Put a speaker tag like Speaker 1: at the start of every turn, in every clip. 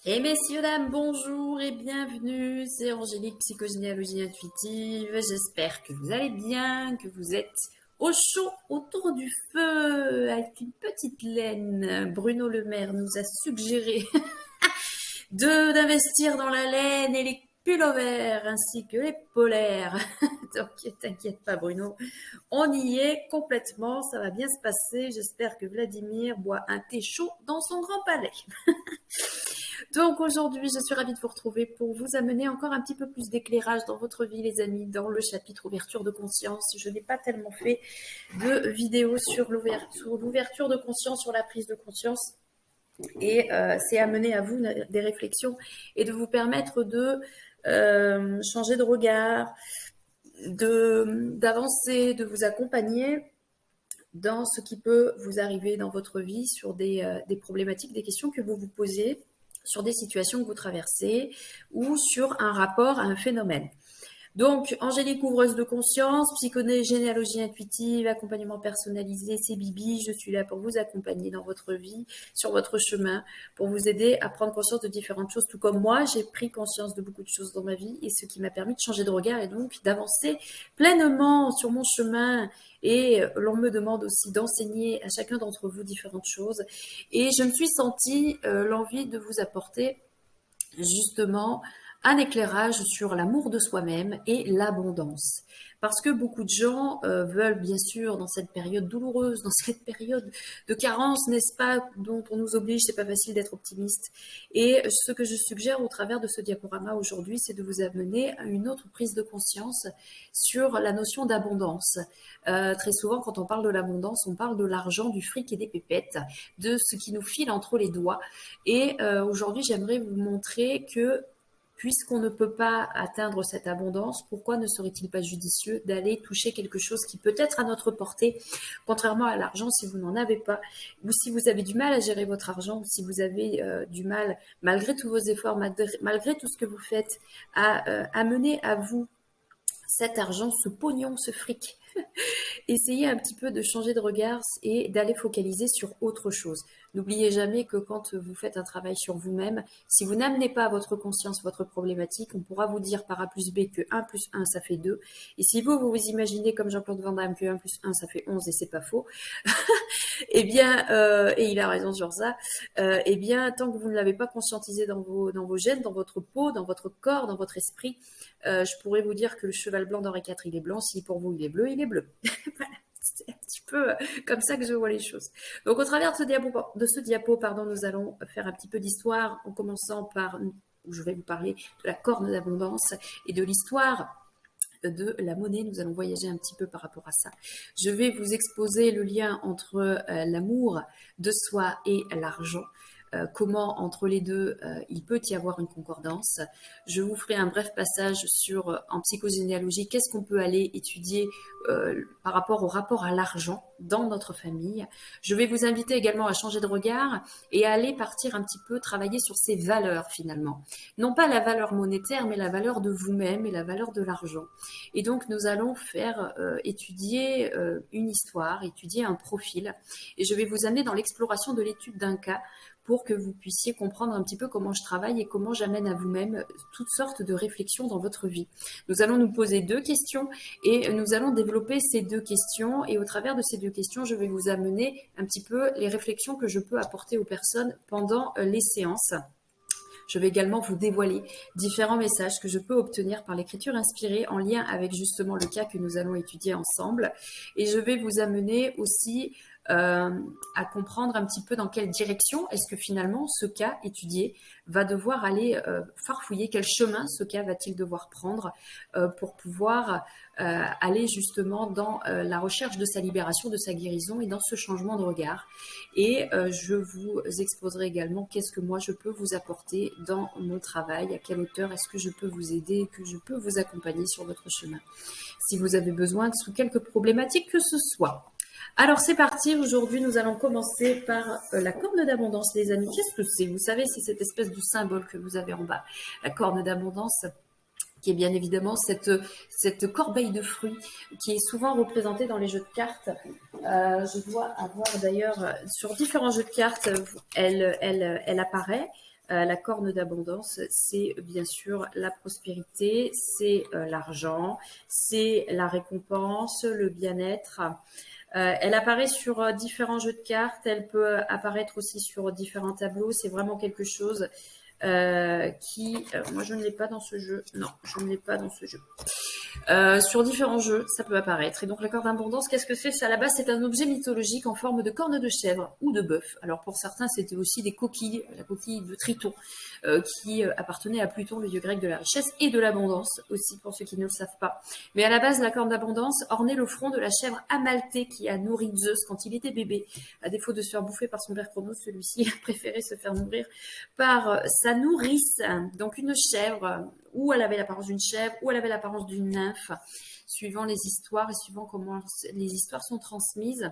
Speaker 1: Et messieurs, dames, bonjour et bienvenue. C'est Angélique, psychogénéalogie intuitive. J'espère que vous allez bien, que vous êtes au chaud autour du feu avec une petite laine. Bruno Le Maire nous a suggéré d'investir dans la laine et les pullovers ainsi que les polaires. Donc t'inquiète pas Bruno, on y est complètement, ça va bien se passer. J'espère que Vladimir boit un thé chaud dans son grand palais. Donc aujourd'hui, je suis ravie de vous retrouver pour vous amener encore un petit peu plus d'éclairage dans votre vie, les amis, dans le chapitre ouverture de conscience. Je n'ai pas tellement fait de vidéos sur l'ouverture de conscience, sur la prise de conscience. Et c'est amener à vous des réflexions et de vous permettre de changer de regard, d'avancer, de vous accompagner dans ce qui peut vous arriver dans votre vie sur des problématiques, des questions que vous vous posez, sur des situations que vous traversez ou sur un rapport à un phénomène. Donc, Angélique, ouvreuse de conscience, psychogénéalogie intuitive, accompagnement personnalisé, c'est Bibi. Je suis là pour vous accompagner dans votre vie, sur votre chemin, pour vous aider à prendre conscience de différentes choses. Tout comme moi, j'ai pris conscience de beaucoup de choses dans ma vie et ce qui m'a permis de changer de regard et donc d'avancer pleinement sur mon chemin. Et l'on me demande aussi d'enseigner à chacun d'entre vous différentes choses. Et je me suis sentie l'envie de vous apporter justement un éclairage sur l'amour de soi-même et l'abondance. Parce que beaucoup de gens veulent bien sûr dans cette période douloureuse, dans cette période de carence, n'est-ce pas, dont on nous oblige, c'est pas facile d'être optimiste. Et ce que je suggère au travers de ce diaporama aujourd'hui, c'est de vous amener à une autre prise de conscience sur la notion d'abondance. Très souvent, quand on parle de l'abondance, on parle de l'argent, du fric et des pépettes, de ce qui nous file entre les doigts. Et aujourd'hui, j'aimerais vous montrer que puisqu'on ne peut pas atteindre cette abondance, pourquoi ne serait-il pas judicieux d'aller toucher quelque chose qui peut être à notre portée, contrairement à l'argent, si vous n'en avez pas, ou si vous avez du mal à gérer votre argent, ou si vous avez du mal, malgré tous vos efforts, malgré tout ce que vous faites, à amener à vous cet argent, ce pognon, ce fric. Essayez un petit peu de changer de regard et d'aller focaliser sur autre chose. N'oubliez jamais que quand vous faites un travail sur vous-même, si vous n'amenez pas à votre conscience votre problématique, on pourra vous dire par A plus B que 1 plus 1 ça fait 2. Et si vous vous imaginez comme Jean-Claude Van Damme que 1 plus 1 ça fait 11 et c'est pas faux, eh bien, et il a raison sur ça, eh bien, tant que vous ne l'avez pas conscientisé dans vos gènes, dans votre peau, dans votre corps, dans votre esprit, je pourrais vous dire que le cheval blanc d'Henri IV, il est blanc. Si pour vous, il est bleu, il est bleu. Voilà. C'est un petit peu comme ça que je vois les choses. Donc, au travers de ce diapo, pardon, nous allons faire un petit peu d'histoire en commençant par, où je vais vous parler de la corne d'abondance et de l'histoire de la monnaie. Nous allons voyager un petit peu par rapport à ça. Je vais vous exposer le lien entre l'amour de soi et l'argent. Comment entre les deux il peut y avoir une concordance. Je vous ferai un bref passage sur en psychogénéalogie qu'est-ce qu'on peut aller étudier par rapport à l'argent dans notre famille. Je vais vous inviter également à changer de regard et à aller partir un petit peu travailler sur ces valeurs finalement. Non pas la valeur monétaire, mais la valeur de vous-même et la valeur de l'argent. Et donc nous allons faire étudier une histoire, étudier un profil. Et je vais vous amener dans l'exploration de l'étude d'un cas pour que vous puissiez comprendre un petit peu comment je travaille et comment j'amène à vous-même toutes sortes de réflexions dans votre vie. Nous allons nous poser deux questions et nous allons développer ces deux questions et au travers de ces deux questions, je vais vous amener un petit peu les réflexions que je peux apporter aux personnes pendant les séances. Je vais également vous dévoiler différents messages que je peux obtenir par l'écriture inspirée en lien avec justement le cas que nous allons étudier ensemble. Et je vais vous amener aussi à comprendre un petit peu dans quelle direction est-ce que finalement ce cas étudié va devoir aller farfouiller, quel chemin ce cas va-t-il devoir prendre pour pouvoir aller justement dans la recherche de sa libération, de sa guérison et dans ce changement de regard. Et je vous exposerai également qu'est-ce que moi je peux vous apporter dans mon travail, à quelle hauteur est-ce que je peux vous aider, que je peux vous accompagner sur votre chemin. Si vous avez besoin sous quelques problématiques que ce soit. Alors c'est parti, aujourd'hui nous allons commencer par la corne d'abondance les amis. Qu'est-ce que c'est? Vous savez, c'est cette espèce de symbole que vous avez en bas. La corne d'abondance, qui est bien évidemment cette corbeille de fruits qui est souvent représentée dans les jeux de cartes. Je dois avoir d'ailleurs, sur différents jeux de cartes, elle apparaît. La corne d'abondance, c'est bien sûr la prospérité, c'est l'argent, c'est la récompense, le bien-être. Elle apparaît sur différents jeux de cartes, elle peut apparaître aussi sur différents tableaux. C'est vraiment quelque chose moi je ne l'ai pas dans ce jeu. Non, je ne l'ai pas dans ce jeu. Sur différents jeux, ça peut apparaître. Et donc la corne d'abondance, qu'est-ce que c'est? À la base, c'est un objet mythologique en forme de corne de chèvre ou de bœuf. Alors pour certains, c'était aussi des coquilles, la coquille de Triton, qui appartenait à Pluton, le dieu grec de la richesse et de l'abondance, aussi pour ceux qui ne le savent pas. Mais à la base, la corne d'abondance ornait le front de la chèvre Amalthée qui a nourri Zeus quand il était bébé. À défaut de se faire bouffer par son père Chronos, celui-ci a préféré se faire nourrir par sa nourrice, donc une chèvre, ou elle avait l'apparence d'une chèvre, ou elle avait l'apparence d'une nymphe, suivant les histoires et suivant comment les histoires sont transmises.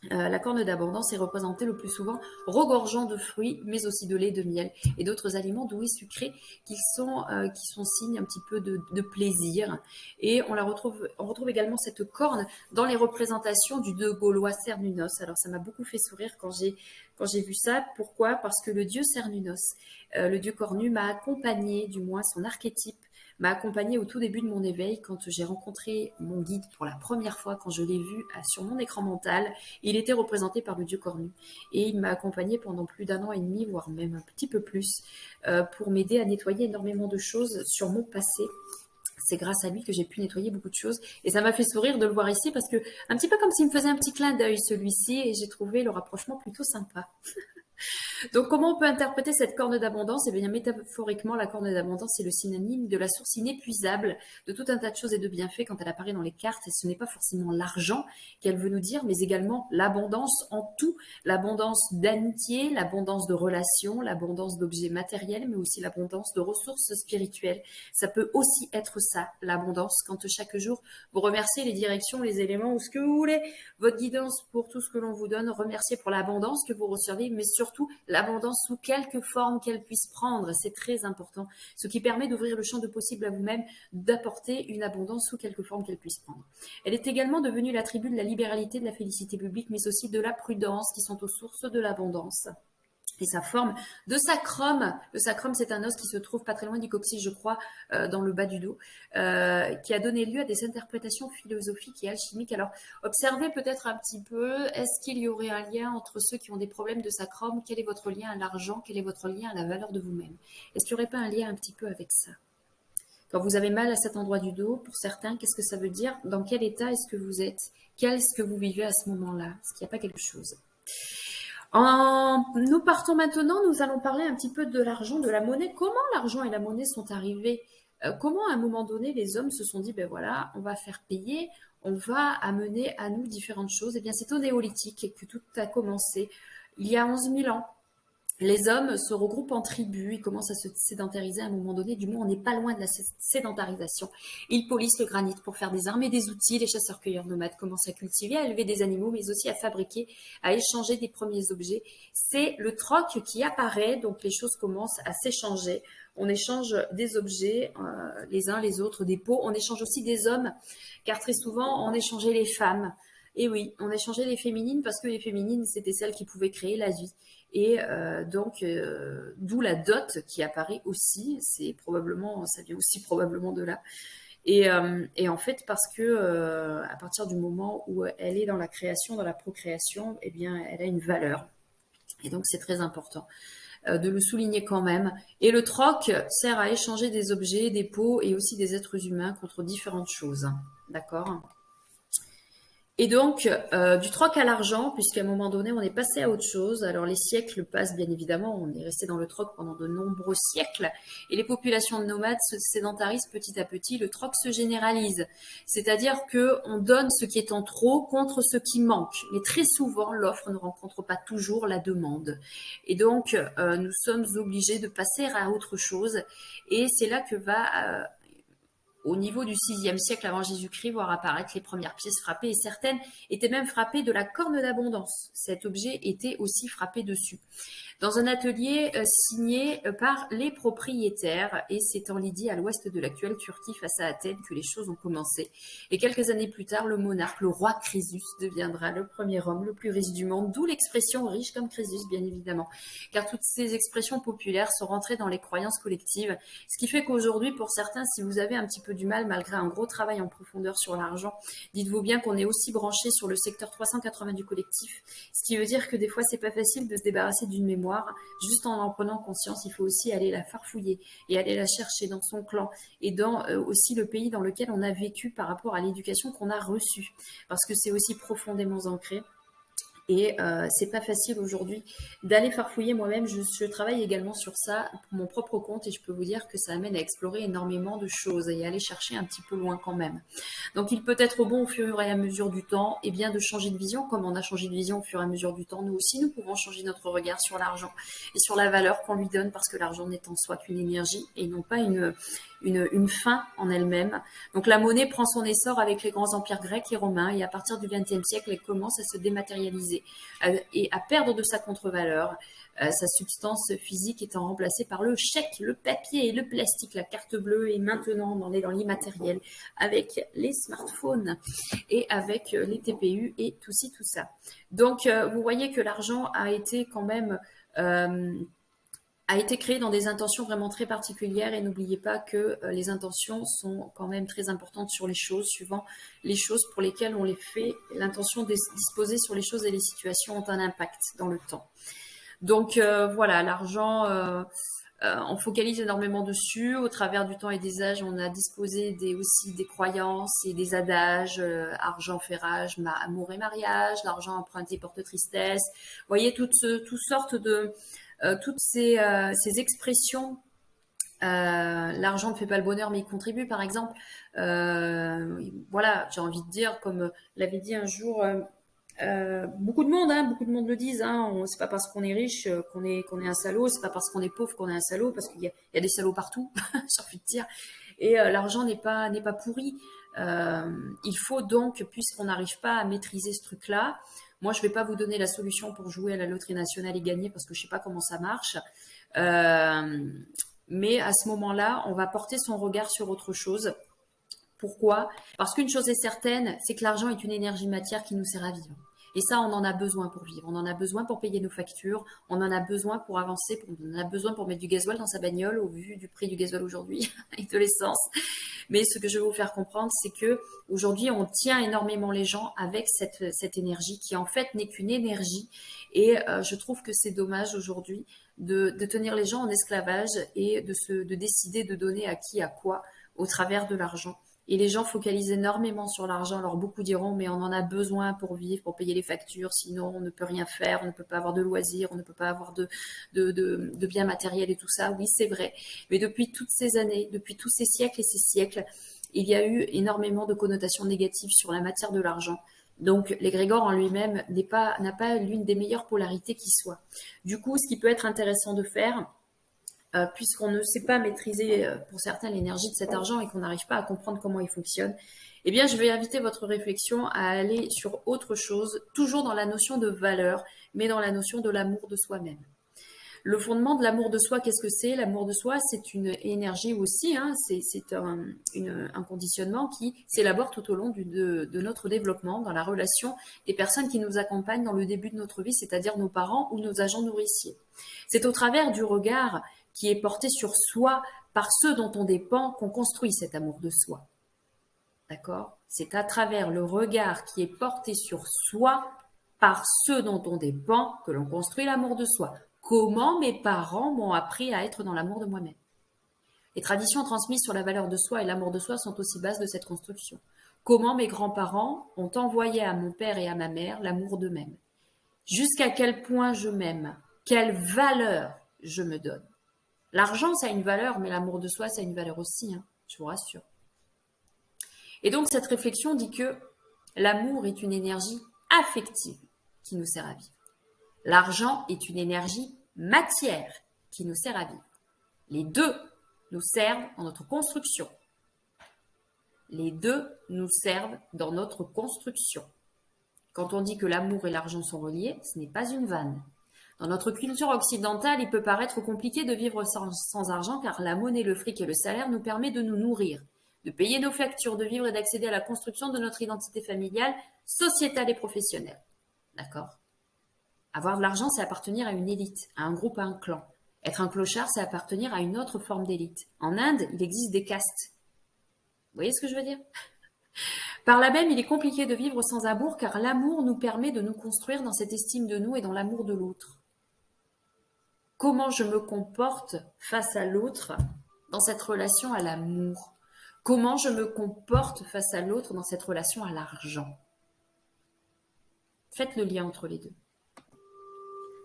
Speaker 1: La corne d'abondance est représentée le plus souvent regorgeant de fruits, mais aussi de lait, de miel et d'autres aliments doux et sucrés qui sont signes un petit peu de plaisir. Et on retrouve également cette corne dans les représentations du dieu gaulois Cernunnos. Alors ça m'a beaucoup fait sourire quand j'ai vu ça. Pourquoi? Parce que le dieu Cernunnos, le dieu cornu, m'a accompagné, du moins son archétype m'a accompagné au tout début de mon éveil quand j'ai rencontré mon guide pour la première fois, quand je l'ai vu sur mon écran mental. Il était représenté par le dieu cornu et il m'a accompagné pendant plus d'un an et demi, voire même un petit peu plus, pour m'aider à nettoyer énormément de choses sur mon passé. C'est grâce à lui que j'ai pu nettoyer beaucoup de choses. Et ça m'a fait sourire de le voir ici parce que, un petit peu comme s'il me faisait un petit clin d'œil celui-ci, et j'ai trouvé le rapprochement plutôt sympa. Donc, comment on peut interpréter cette corne d'abondance? Eh bien, métaphoriquement, la corne d'abondance, c'est le synonyme de la source inépuisable de tout un tas de choses et de bienfaits quand elle apparaît dans les cartes. Et ce n'est pas forcément l'argent qu'elle veut nous dire, mais également l'abondance en tout. L'abondance d'amitié, l'abondance de relations, l'abondance d'objets matériels, mais aussi l'abondance de ressources spirituelles. Ça peut aussi être ça, l'abondance, quand chaque jour, vous remerciez les directions, les éléments ou ce que vous voulez, votre guidance pour tout ce que l'on vous donne, remerciez pour l'abondance que vous recevez, mais surtout l'abondance sous quelque forme qu'elle puisse prendre. C'est très important, ce qui permet d'ouvrir le champ de possible à vous-même, d'apporter une abondance sous quelque forme qu'elle puisse prendre. Elle est également devenue l'attribut de la libéralité, de la félicité publique, mais aussi de la prudence, qui sont aux sources de l'abondance. Et sa forme de sacrum. Le sacrum, c'est un os qui se trouve pas très loin du coccyx, je crois, dans le bas du dos, qui a donné lieu à des interprétations philosophiques et alchimiques. Alors, observez peut-être un petit peu, est-ce qu'il y aurait un lien entre ceux qui ont des problèmes de sacrum? Quel est votre lien à l'argent? Quel est votre lien à la valeur de vous-même? Est-ce qu'il n'y aurait pas un lien un petit peu avec ça? Quand vous avez mal à cet endroit du dos, pour certains, qu'est-ce que ça veut dire? Dans quel état est-ce que vous êtes? Qu'est-ce que vous vivez à ce moment-là? Est-ce qu'il n'y a pas quelque chose? Nous partons maintenant, nous allons parler un petit peu de l'argent, de la monnaie. Comment l'argent et la monnaie sont arrivés? Comment à un moment donné les hommes se sont dit, ben voilà, on va faire payer, on va amener à nous différentes choses. Eh bien, c'est au néolithique que tout a commencé, il y a 11 000 ans. Les hommes se regroupent en tribus, ils commencent à se sédentariser à un moment donné, du moins on n'est pas loin de la sédentarisation. Ils polissent le granit pour faire des armes et des outils, les chasseurs-cueilleurs nomades commencent à cultiver, à élever des animaux, mais aussi à fabriquer, à échanger des premiers objets. C'est le troc qui apparaît, donc les choses commencent à s'échanger. On échange des objets, les uns les autres, des peaux, on échange aussi des hommes, car très souvent on échangeait les femmes. Et oui, on échangeait les féminines parce que les féminines, c'était celles qui pouvaient créer la vie. Et donc, d'où la dot qui apparaît aussi. Ça vient aussi probablement de là. Et en fait, parce que à partir du moment où elle est dans la création, dans la procréation, eh bien, elle a une valeur. Et donc, c'est très important de le souligner quand même. Et le troc sert à échanger des objets, des peaux et aussi des êtres humains contre différentes choses. D'accord ? Et donc, du troc à l'argent, puisqu'à un moment donné, on est passé à autre chose. Alors, les siècles passent, bien évidemment. On est resté dans le troc pendant de nombreux siècles. Et les populations de nomades se sédentarisent petit à petit. Le troc se généralise. C'est-à-dire qu'on donne ce qui est en trop contre ce qui manque. Mais très souvent, l'offre ne rencontre pas toujours la demande. Et donc, nous sommes obligés de passer à autre chose. Et c'est là que va au niveau du 6e siècle avant Jésus-Christ, voir apparaître les premières pièces frappées, et certaines étaient même frappées de la corne d'abondance. Cet objet était aussi frappé dessus dans un atelier signé par les propriétaires, et c'est en Lydie, à l'ouest de l'actuelle Turquie, face à Athènes, que les choses ont commencé. Et quelques années plus tard, le monarque, le roi Crésus, deviendra le premier homme le plus riche du monde, d'où l'expression riche comme Crésus, bien évidemment. Car toutes ces expressions populaires sont rentrées dans les croyances collectives, ce qui fait qu'aujourd'hui, pour certains, si vous avez un petit peu du mal, malgré un gros travail en profondeur sur l'argent, dites-vous bien qu'on est aussi branché sur le secteur 380 du collectif, ce qui veut dire que des fois, c'est pas facile de se débarrasser d'une mémoire. Juste en prenant conscience, il faut aussi aller la farfouiller et aller la chercher dans son clan et dans aussi le pays dans lequel on a vécu par rapport à l'éducation qu'on a reçue, parce que c'est aussi profondément ancré. Et c'est pas facile aujourd'hui d'aller farfouiller. Moi-même, je travaille également sur ça pour mon propre compte, et je peux vous dire que ça amène à explorer énormément de choses et à aller chercher un petit peu loin quand même. Donc il peut être bon au fur et à mesure du temps, et bien de changer de vision, comme on a changé de vision au fur et à mesure du temps. Nous aussi, nous pouvons changer notre regard sur l'argent et sur la valeur qu'on lui donne, parce que l'argent n'est en soi qu'une énergie et non pas une fin en elle-même. Donc la monnaie prend son essor avec les grands empires grecs et romains, et à partir du XXe siècle, elle commence à se dématérialiser et à perdre de sa contre-valeur, sa substance physique étant remplacée par le chèque, le papier et le plastique, la carte bleue, et maintenant on est dans l'immatériel avec les smartphones et avec les TPU et tout ci, tout ça. Donc vous voyez que l'argent a été quand même a été créé dans des intentions vraiment très particulières, et n'oubliez pas que les intentions sont quand même très importantes sur les choses, suivant les choses pour lesquelles on les fait. L'intention disposée sur les choses et les situations ont un impact dans le temps. Donc voilà, l'argent, on focalise énormément dessus. Au travers du temps et des âges, on a disposé aussi des croyances et des adages, argent fait rage, amour et mariage, l'argent emprunté porte tristesse. Vous voyez, toutes sortes de toutes ces expressions, l'argent ne fait pas le bonheur mais il contribue, par exemple. Voilà, j'ai envie de dire, comme l'avait dit un jour beaucoup de monde le disent. C'est pas parce qu'on est riche qu'on est un salaud, c'est pas parce qu'on est pauvre qu'on est un salaud, parce qu'il y a des salauds partout, j'ai envie de dire. Et l'argent n'est pas pourri. Il faut donc, puisqu'on n'arrive pas à maîtriser ce truc-là, moi je vais pas vous donner la solution pour jouer à la loterie nationale et gagner, parce que je sais pas comment ça marche. Mais à ce moment-là, on va porter son regard sur autre chose. Pourquoi? Parce qu'une chose est certaine, c'est que l'argent est une énergie matière qui nous sert à vivre. Et ça, on en a besoin pour vivre. On en a besoin pour payer nos factures. On en a besoin pour avancer. On en a besoin pour mettre du gasoil dans sa bagnole, au vu du prix du gasoil aujourd'hui et de l'essence. Mais ce que je veux vous faire comprendre, c'est que aujourd'hui, on tient énormément les gens avec cette énergie qui, en fait, n'est qu'une énergie. Et je trouve que c'est dommage aujourd'hui de tenir les gens en esclavage et de décider de donner à qui, à quoi, au travers de l'argent. Et les gens focalisent énormément sur l'argent. Alors beaucoup diront, mais on en a besoin pour vivre, pour payer les factures, sinon on ne peut rien faire, on ne peut pas avoir de loisirs, on ne peut pas avoir de biens matériels et tout ça. Oui, c'est vrai. Mais depuis toutes ces années, depuis tous ces siècles et ces siècles, il y a eu énormément de connotations négatives sur la matière de l'argent. Donc l'égrégore en lui-même n'a pas l'une des meilleures polarités qui soit. Du coup, ce qui peut être intéressant de faire, puisqu'on ne sait pas maîtriser pour certains l'énergie de cet argent et qu'on n'arrive pas à comprendre comment il fonctionne, eh bien, je vais inviter votre réflexion à aller sur autre chose, toujours dans la notion de valeur, mais dans la notion de l'amour de soi-même. Le fondement de l'amour de soi, qu'est-ce que c'est? L'amour de soi, c'est une énergie aussi, c'est un conditionnement qui s'élabore tout au long de notre développement, dans la relation des personnes qui nous accompagnent dans le début de notre vie, c'est-à-dire nos parents ou nos agents nourriciers. C'est au travers du regard qui est porté sur soi par ceux dont on dépend qu'on construit cet amour de soi. D'accord? C'est à travers le regard qui est porté sur soi par ceux dont on dépend que l'on construit l'amour de soi. Comment mes parents m'ont appris à être dans l'amour de moi-même? Les traditions transmises sur la valeur de soi et l'amour de soi sont aussi bases de cette construction. Comment mes grands-parents ont envoyé à mon père et à ma mère l'amour d'eux-mêmes? Jusqu'à quel point je m'aime? Quelle valeur je me donne? L'argent, ça a une valeur, mais l'amour de soi, ça a une valeur aussi, je vous rassure. Et donc, cette réflexion dit que l'amour est une énergie affective qui nous sert à vivre. L'argent est une énergie matière qui nous sert à vivre. Les deux nous servent dans notre construction. Les deux nous servent dans notre construction. Quand on dit que l'amour et l'argent sont reliés, ce n'est pas une vanne. Dans notre culture occidentale, il peut paraître compliqué de vivre sans argent car la monnaie, le fric et le salaire nous permettent de nous nourrir, de payer nos factures, de vivre et d'accéder à la construction de notre identité familiale, sociétale et professionnelle. D'accord? Avoir de l'argent, c'est appartenir à une élite, à un groupe, à un clan. Être un clochard, c'est appartenir à une autre forme d'élite. En Inde, il existe des castes. Vous voyez ce que je veux dire? Par là même, il est compliqué de vivre sans amour car l'amour nous permet de nous construire dans cette estime de nous et dans l'amour de l'autre. Comment je me comporte face à l'autre dans cette relation à l'amour? Comment je me comporte face à l'autre dans cette relation à l'argent? Faites le lien entre les deux.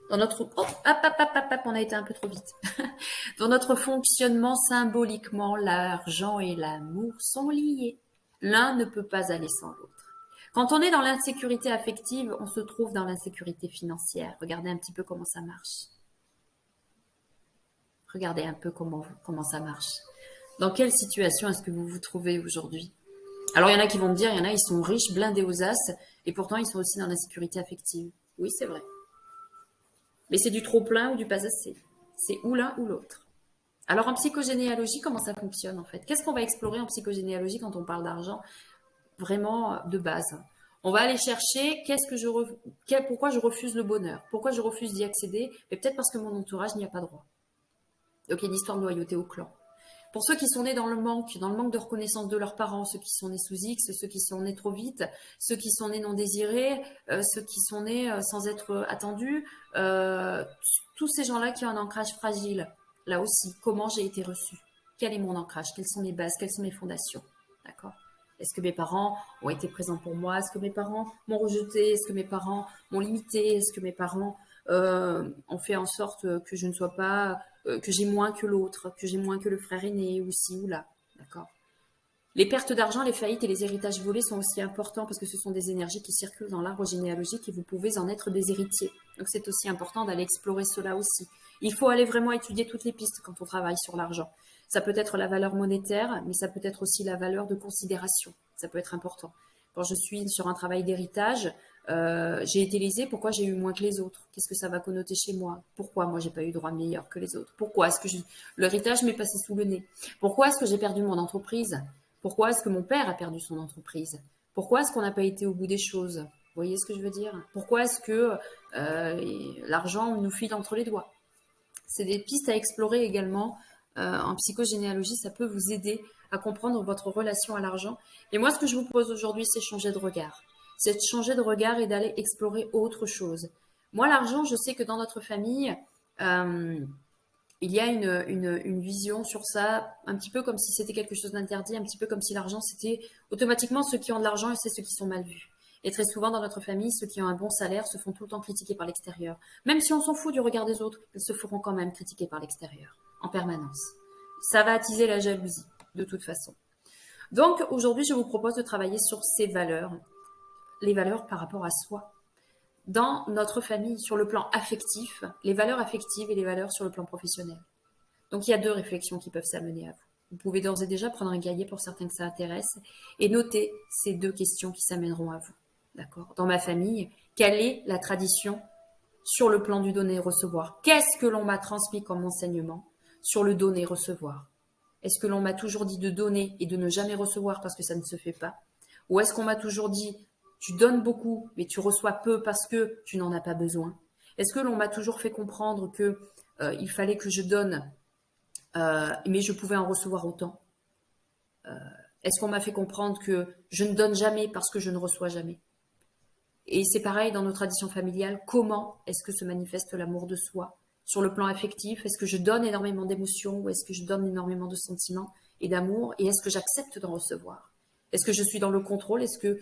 Speaker 1: Dans notre... Oh, on a été un peu trop vite. Dans notre fonctionnement, symboliquement, l'argent et l'amour sont liés. L'un ne peut pas aller sans l'autre. Quand on est dans l'insécurité affective, on se trouve dans l'insécurité financière. Regardez un petit peu comment ça marche. Regardez un peu comment ça marche. Dans quelle situation est-ce que vous vous trouvez aujourd'hui? Alors, il y en a qui vont me dire, il y en a, ils sont riches, blindés aux as, et pourtant, ils sont aussi dans l'insécurité affective. Oui, c'est vrai. Mais c'est du trop plein ou du pas assez. C'est ou l'un ou l'autre. Alors, en psychogénéalogie, comment ça fonctionne, en fait? Qu'est-ce qu'on va explorer en psychogénéalogie quand on parle d'argent? Vraiment de base. On va aller chercher pourquoi je refuse le bonheur, pourquoi je refuse d'y accéder, mais peut-être parce que mon entourage n'y a pas droit. Donc, il y a une histoire de loyauté au clan. Pour ceux qui sont nés dans le manque de reconnaissance de leurs parents, ceux qui sont nés sous X, ceux qui sont nés trop vite, ceux qui sont nés non désirés, ceux qui sont nés sans être attendus, tous ces gens-là qui ont un ancrage fragile. Là aussi, comment j'ai été reçue? Quel est mon ancrage? Quelles sont mes bases? Quelles sont mes fondations? D'accord? Est-ce que mes parents ont été présents pour moi? Est-ce que mes parents m'ont rejeté? Est-ce que mes parents m'ont limité? Est-ce que mes parents ont fait en sorte que je ne sois pas, que j'ai moins que l'autre, que j'ai moins que le frère aîné, ou ci ou là? D'accord? Les pertes d'argent, les faillites et les héritages volés sont aussi importants parce que ce sont des énergies qui circulent dans l'arbre généalogique et vous pouvez en être des héritiers. Donc c'est aussi important d'aller explorer cela aussi. Il faut aller vraiment étudier toutes les pistes quand on travaille sur l'argent. Ça peut être la valeur monétaire, mais ça peut être aussi la valeur de considération. Ça peut être important. Quand je suis sur un travail d'héritage, j'ai été lésée, pourquoi j'ai eu moins que les autres? Qu'est-ce que ça va connoter chez moi? Pourquoi moi j'ai pas eu droit meilleur que les autres? Pourquoi est-ce que l'héritage m'est passé sous le nez? Pourquoi est-ce que j'ai perdu mon entreprise? Pourquoi est-ce que mon père a perdu son entreprise? Pourquoi est-ce qu'on n'a pas été au bout des choses? Vous voyez ce que je veux dire? Pourquoi est-ce que l'argent nous file entre les doigts? C'est des pistes à explorer également en psychogénéalogie. Ça peut vous aider à comprendre votre relation à l'argent. Et moi, ce que je vous propose aujourd'hui, c'est changer de regard. C'est de changer de regard et d'aller explorer autre chose. Moi, l'argent, je sais que dans notre famille, il y a une vision sur ça, un petit peu comme si c'était quelque chose d'interdit, un petit peu comme si l'argent, c'était automatiquement ceux qui ont de l'argent et c'est ceux qui sont mal vus. Et très souvent, dans notre famille, ceux qui ont un bon salaire se font tout le temps critiquer par l'extérieur. Même si on s'en fout du regard des autres, ils se feront quand même critiquer par l'extérieur, en permanence. Ça va attiser la jalousie, de toute façon. Donc, aujourd'hui, je vous propose de travailler sur ces valeurs, les valeurs par rapport à soi. Dans notre famille, sur le plan affectif, les valeurs affectives et les valeurs sur le plan professionnel. Donc, il y a deux réflexions qui peuvent s'amener à vous. Vous pouvez d'ores et déjà prendre un cahier pour certains que ça intéresse et noter ces deux questions qui s'amèneront à vous. D'accord? Dans ma famille, quelle est la tradition sur le plan du donner et recevoir? Qu'est-ce que l'on m'a transmis comme enseignement sur le donner et recevoir? Est-ce que l'on m'a toujours dit de donner et de ne jamais recevoir parce que ça ne se fait pas? Ou est-ce qu'on m'a toujours dit tu donnes beaucoup mais tu reçois peu parce que tu n'en as pas besoin? Est-ce que l'on m'a toujours fait comprendre que il fallait que je donne mais je pouvais en recevoir autant? Est-ce qu'on m'a fait comprendre que je ne donne jamais parce que je ne reçois jamais? Et c'est pareil dans nos traditions familiales. Comment est-ce que se manifeste l'amour de soi? Sur le plan affectif, est-ce que je donne énormément d'émotions ou est-ce que je donne énormément de sentiments et d'amour? Et est-ce que j'accepte d'en recevoir? Est-ce que je suis dans le contrôle? Est-ce que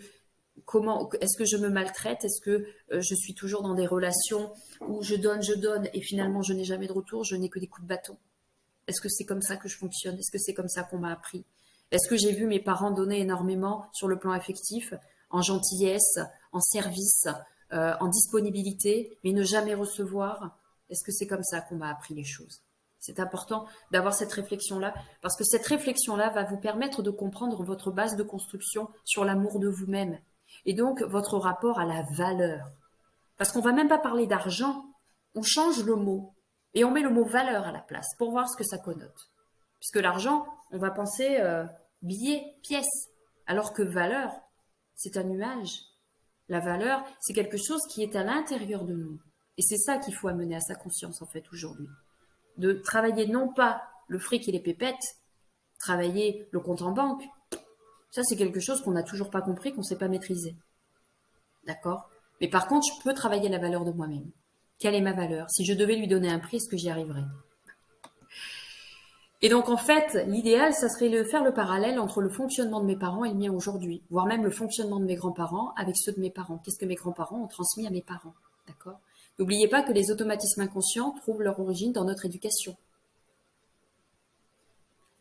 Speaker 1: je me maltraite? Est-ce que je suis toujours dans des relations où je donne et finalement je n'ai jamais de retour, je n'ai que des coups de bâton? Est-ce que c'est comme ça que je fonctionne? Est-ce que c'est comme ça qu'on m'a appris? Est-ce que j'ai vu mes parents donner énormément sur le plan affectif, en gentillesse, en service, en disponibilité, mais ne jamais recevoir? Est-ce que c'est comme ça qu'on m'a appris les choses? C'est important d'avoir cette réflexion-là, parce que cette réflexion-là va vous permettre de comprendre votre base de construction sur l'amour de vous-même, et donc votre rapport à la valeur. Parce qu'on va même pas parler d'argent, on change le mot, et on met le mot valeur à la place, pour voir ce que ça connote. Puisque l'argent, on va penser billet, pièce, alors que valeur, c'est un nuage. La valeur, c'est quelque chose qui est à l'intérieur de nous. Et c'est ça qu'il faut amener à sa conscience, en fait, aujourd'hui. De travailler non pas le fric et les pépettes, travailler le compte en banque. Ça, c'est quelque chose qu'on n'a toujours pas compris, qu'on ne sait pas maîtriser. D'accord? Mais par contre, je peux travailler la valeur de moi-même. Quelle est ma valeur? Si je devais lui donner un prix, est-ce que j'y arriverais? Et donc, en fait, l'idéal, ça serait de faire le parallèle entre le fonctionnement de mes parents et le mien aujourd'hui, voire même le fonctionnement de mes grands-parents avec ceux de mes parents. Qu'est-ce que mes grands-parents ont transmis à mes parents? D'accord? N'oubliez pas que les automatismes inconscients trouvent leur origine dans notre éducation.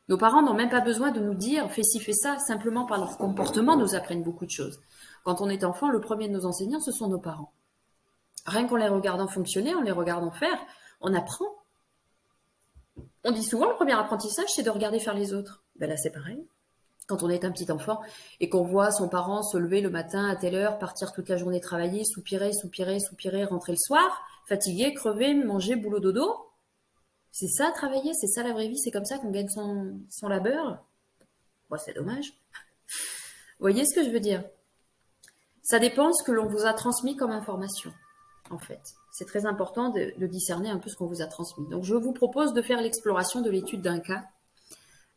Speaker 1: Nos parents n'ont même pas besoin de nous dire fais ci, fais ça, simplement par leur comportement nous apprennent beaucoup de choses. Quand on est enfant, le premier de nos enseignants, ce sont nos parents. Rien qu'en les regardant fonctionner, en les regardant faire, on apprend. On dit souvent le premier apprentissage, c'est de regarder faire les autres. Ben là, c'est pareil. Quand on est un petit enfant et qu'on voit son parent se lever le matin à telle heure, partir toute la journée travailler, soupirer, soupirer, soupirer, rentrer le soir, fatigué, crevé, manger, boulot, dodo. C'est ça, travailler, c'est ça la vraie vie, c'est comme ça qu'on gagne son labeur. Bon, c'est dommage. Vous voyez ce que je veux dire? Ça dépend de ce que l'on vous a transmis comme information, en fait. C'est très important de discerner un peu ce qu'on vous a transmis. Donc, je vous propose de faire l'exploration de l'étude d'un cas.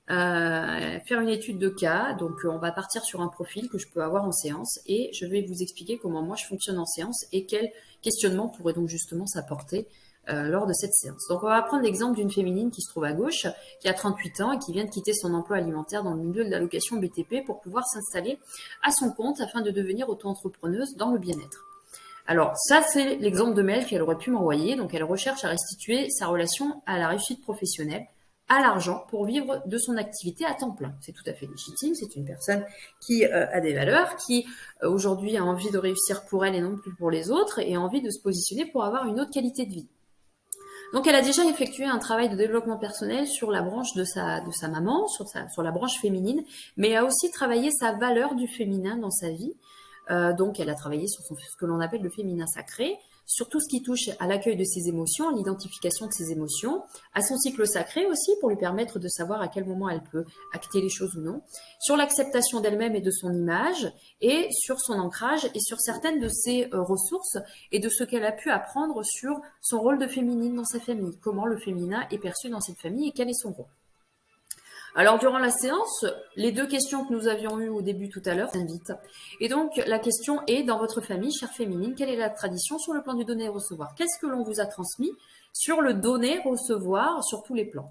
Speaker 1: Faire une étude de cas. Donc, on va partir sur un profil que je peux avoir en séance et je vais vous expliquer comment moi je fonctionne en séance et quels questionnements pourraient donc justement s'apporter lors de cette séance. Donc, on va prendre l'exemple d'une féminine qui se trouve à gauche, qui a 38 ans et qui vient de quitter son emploi alimentaire dans le milieu de la location BTP pour pouvoir s'installer à son compte afin de devenir auto-entrepreneuse dans le bien-être. Alors, ça, c'est l'exemple de mail qu'elle aurait pu m'envoyer. Donc, elle recherche à restituer sa relation à la réussite professionnelle, à l'argent, pour vivre de son activité à temps plein. C'est tout à fait légitime. C'est une personne qui a des valeurs, qui aujourd'hui a envie de réussir pour elle et non plus pour les autres, et a envie de se positionner pour avoir une autre qualité de vie. Donc, elle a déjà effectué un travail de développement personnel sur la branche de sa maman, sur la branche féminine, mais a aussi travaillé sa valeur du féminin dans sa vie. Donc, elle a travaillé sur ce que l'on appelle le féminin sacré, sur tout ce qui touche à l'accueil de ses émotions, à l'identification de ses émotions, à son cycle sacré aussi, pour lui permettre de savoir à quel moment elle peut acter les choses ou non, sur l'acceptation d'elle-même et de son image, et sur son ancrage, et sur certaines de ses ressources, et de ce qu'elle a pu apprendre sur son rôle de féminine dans sa famille, comment le féminin est perçu dans cette famille et quel est son rôle. Alors, durant la séance, les deux questions que nous avions eues au début tout à l'heure s'invitent. Et donc, la question est, dans votre famille, chère féminine, quelle est la tradition sur le plan du donner et recevoir? Qu'est-ce que l'on vous a transmis sur le donner, recevoir, sur tous les plans?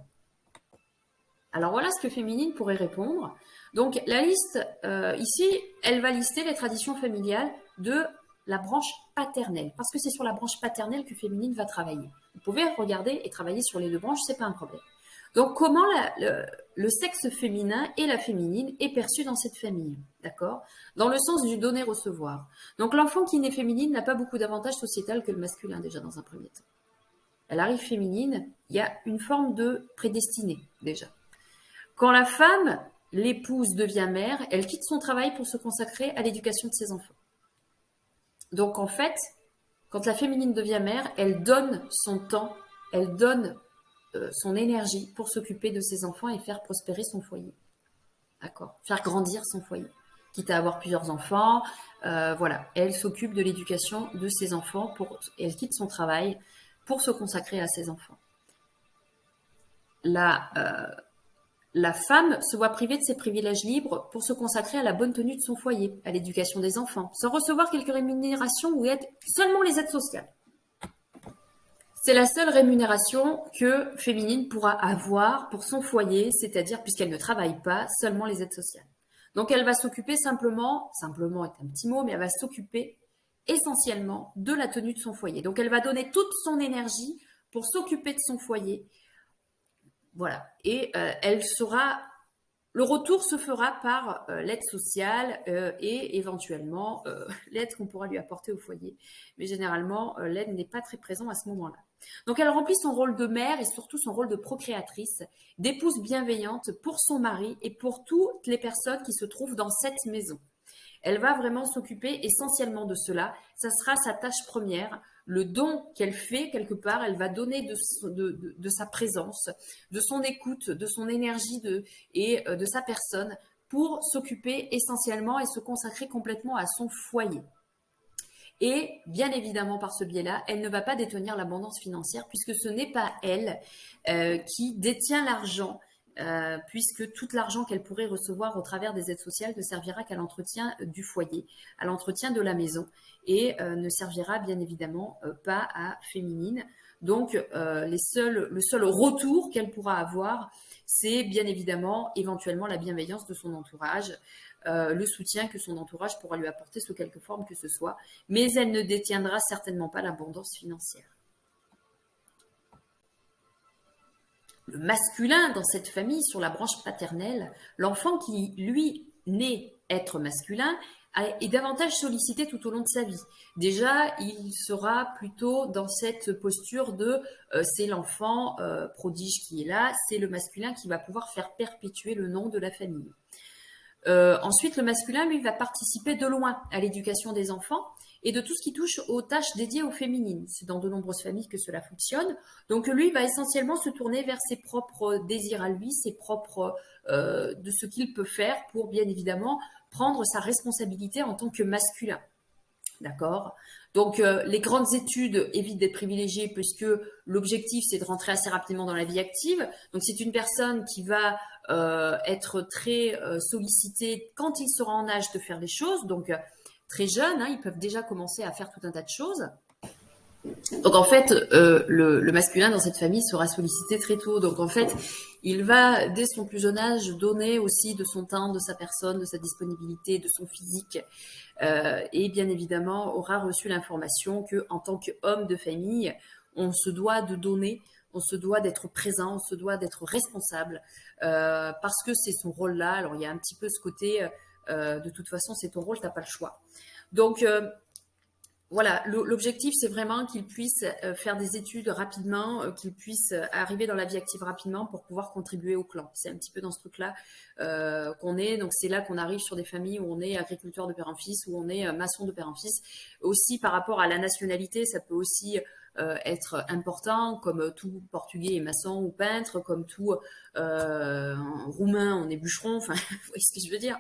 Speaker 1: Alors, voilà ce que féminine pourrait répondre. Donc, la liste, ici, elle va lister les traditions familiales de la branche paternelle, parce que c'est sur la branche paternelle que féminine va travailler. Vous pouvez regarder et travailler sur les deux branches, c'est pas un problème. Donc, comment le sexe féminin et la féminine est perçu dans cette famille, d'accord? Dans le sens du donner-recevoir. Donc, l'enfant qui naît féminine n'a pas beaucoup d'avantages sociétals que le masculin, déjà, dans un premier temps. Elle arrive féminine, il y a une forme de prédestinée, déjà. Quand la femme, l'épouse, devient mère, elle quitte son travail pour se consacrer à l'éducation de ses enfants. Donc, en fait, quand la féminine devient mère, elle donne son temps, elle donne son énergie pour s'occuper de ses enfants et faire prospérer son foyer. D'accord? Faire grandir son foyer. Quitte à avoir plusieurs enfants, voilà. Elle s'occupe de l'éducation de ses enfants, elle quitte son travail pour se consacrer à ses enfants. La femme se voit privée de ses privilèges libres pour se consacrer à la bonne tenue de son foyer, à l'éducation des enfants, sans recevoir quelques rémunérations ou aides, seulement les aides sociales. C'est la seule rémunération que féminine pourra avoir pour son foyer, c'est-à-dire puisqu'elle ne travaille pas, seulement les aides sociales. Donc elle va s'occuper simplement est un petit mot, mais elle va s'occuper essentiellement de la tenue de son foyer. Donc elle va donner toute son énergie pour s'occuper de son foyer. Voilà. Et le retour se fera par l'aide sociale et éventuellement l'aide qu'on pourra lui apporter au foyer. Mais généralement, l'aide n'est pas très présente à ce moment-là. Donc elle remplit son rôle de mère et surtout son rôle de procréatrice, d'épouse bienveillante pour son mari et pour toutes les personnes qui se trouvent dans cette maison. Elle va vraiment s'occuper essentiellement de cela. Ça sera sa tâche première. Le don qu'elle fait, quelque part, elle va donner de sa présence, de son écoute, de son énergie et de sa personne pour s'occuper essentiellement et se consacrer complètement à son foyer. Et bien évidemment, par ce biais-là, elle ne va pas détenir l'abondance financière puisque ce n'est pas elle qui détient l'argent, puisque tout l'argent qu'elle pourrait recevoir au travers des aides sociales ne servira qu'à l'entretien du foyer, à l'entretien de la maison et ne servira bien évidemment pas à féminine. Donc, le seul retour qu'elle pourra avoir, c'est bien évidemment éventuellement la bienveillance de son entourage, le soutien que son entourage pourra lui apporter sous quelque forme que ce soit, mais elle ne détiendra certainement pas l'abondance financière. Le masculin dans cette famille, sur la branche paternelle, l'enfant qui, lui, naît être masculin, est davantage sollicité tout au long de sa vie. Déjà, il sera plutôt dans cette posture de c'est l'enfant prodige qui est là, c'est le masculin qui va pouvoir faire perpétuer le nom de la famille. Ensuite, le masculin, lui, va participer de loin à l'éducation des enfants et de tout ce qui touche aux tâches dédiées aux féminines. C'est dans de nombreuses familles que cela fonctionne. Donc, lui, va essentiellement se tourner vers ses propres désirs à lui, ses propres de ce qu'il peut faire pour, bien évidemment, prendre sa responsabilité en tant que masculin. D'accord. Donc, les grandes études évitent d'être privilégiées puisque l'objectif, c'est de rentrer assez rapidement dans la vie active. Donc, c'est une personne qui va être très sollicitée quand il sera en âge de faire les choses. Donc, très jeune, hein, ils peuvent déjà commencer à faire tout un tas de choses. Donc en fait, le masculin dans cette famille sera sollicité très tôt. Donc en fait, il va, dès son plus jeune âge, donner aussi de son temps, de sa personne, de sa disponibilité, de son physique. Et bien évidemment, aura reçu l'information qu'en tant qu'homme de famille, on se doit de donner, on se doit d'être présent, on se doit d'être responsable, parce que c'est son rôle-là. Alors il y a un petit peu ce côté, de toute façon, c'est ton rôle, t'as pas le choix. Donc voilà, l'objectif, c'est vraiment qu'ils puissent faire des études rapidement, qu'ils puissent arriver dans la vie active rapidement pour pouvoir contribuer au clan. C'est un petit peu dans ce truc-là qu'on est. Donc, c'est là qu'on arrive sur des familles où on est agriculteur de père en fils, où on est maçon de père en fils. Aussi, par rapport à la nationalité, ça peut aussi être important, comme tout portugais est maçon ou peintre, comme tout roumain, on est bûcheron, enfin, vous voyez ce que je veux dire.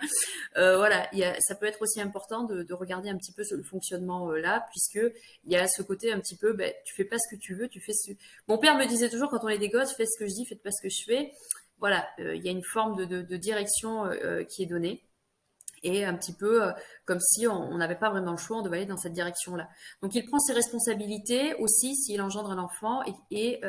Speaker 1: Voilà, ça peut être aussi important de regarder un petit peu le fonctionnement là, puisque il y a ce côté un petit peu, ben, tu fais pas ce que tu veux, tu fais ce... Mon père me disait toujours, quand on est des gosses, fais ce que je dis, faites pas ce que je fais. Voilà, il y a une forme de direction qui est donnée. Et un petit peu comme si on n'avait pas vraiment le choix, on devait aller dans cette direction-là. Donc il prend ses responsabilités aussi s'il engendre un enfant et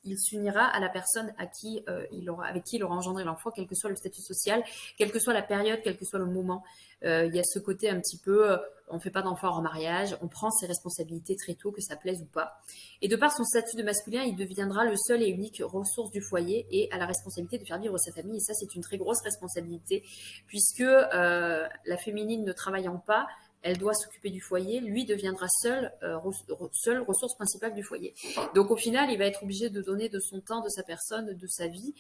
Speaker 1: il s'unira à la personne avec qui il aura engendré l'enfant, quel que soit le statut social, quelle que soit la période, quel que soit le moment. Il y a ce côté un petit peu, on ne fait pas d'enfant en mariage, on prend ses responsabilités très tôt, que ça plaise ou pas. Et de par son statut de masculin, il deviendra le seul et unique ressource du foyer et a la responsabilité de faire vivre sa famille. Et ça, c'est une très grosse responsabilité, puisque la féminine ne travaillant pas, elle doit s'occuper du foyer, lui deviendra seule ressource principale du foyer. Donc au final, il va être obligé de donner de son temps, de sa personne, de sa vie,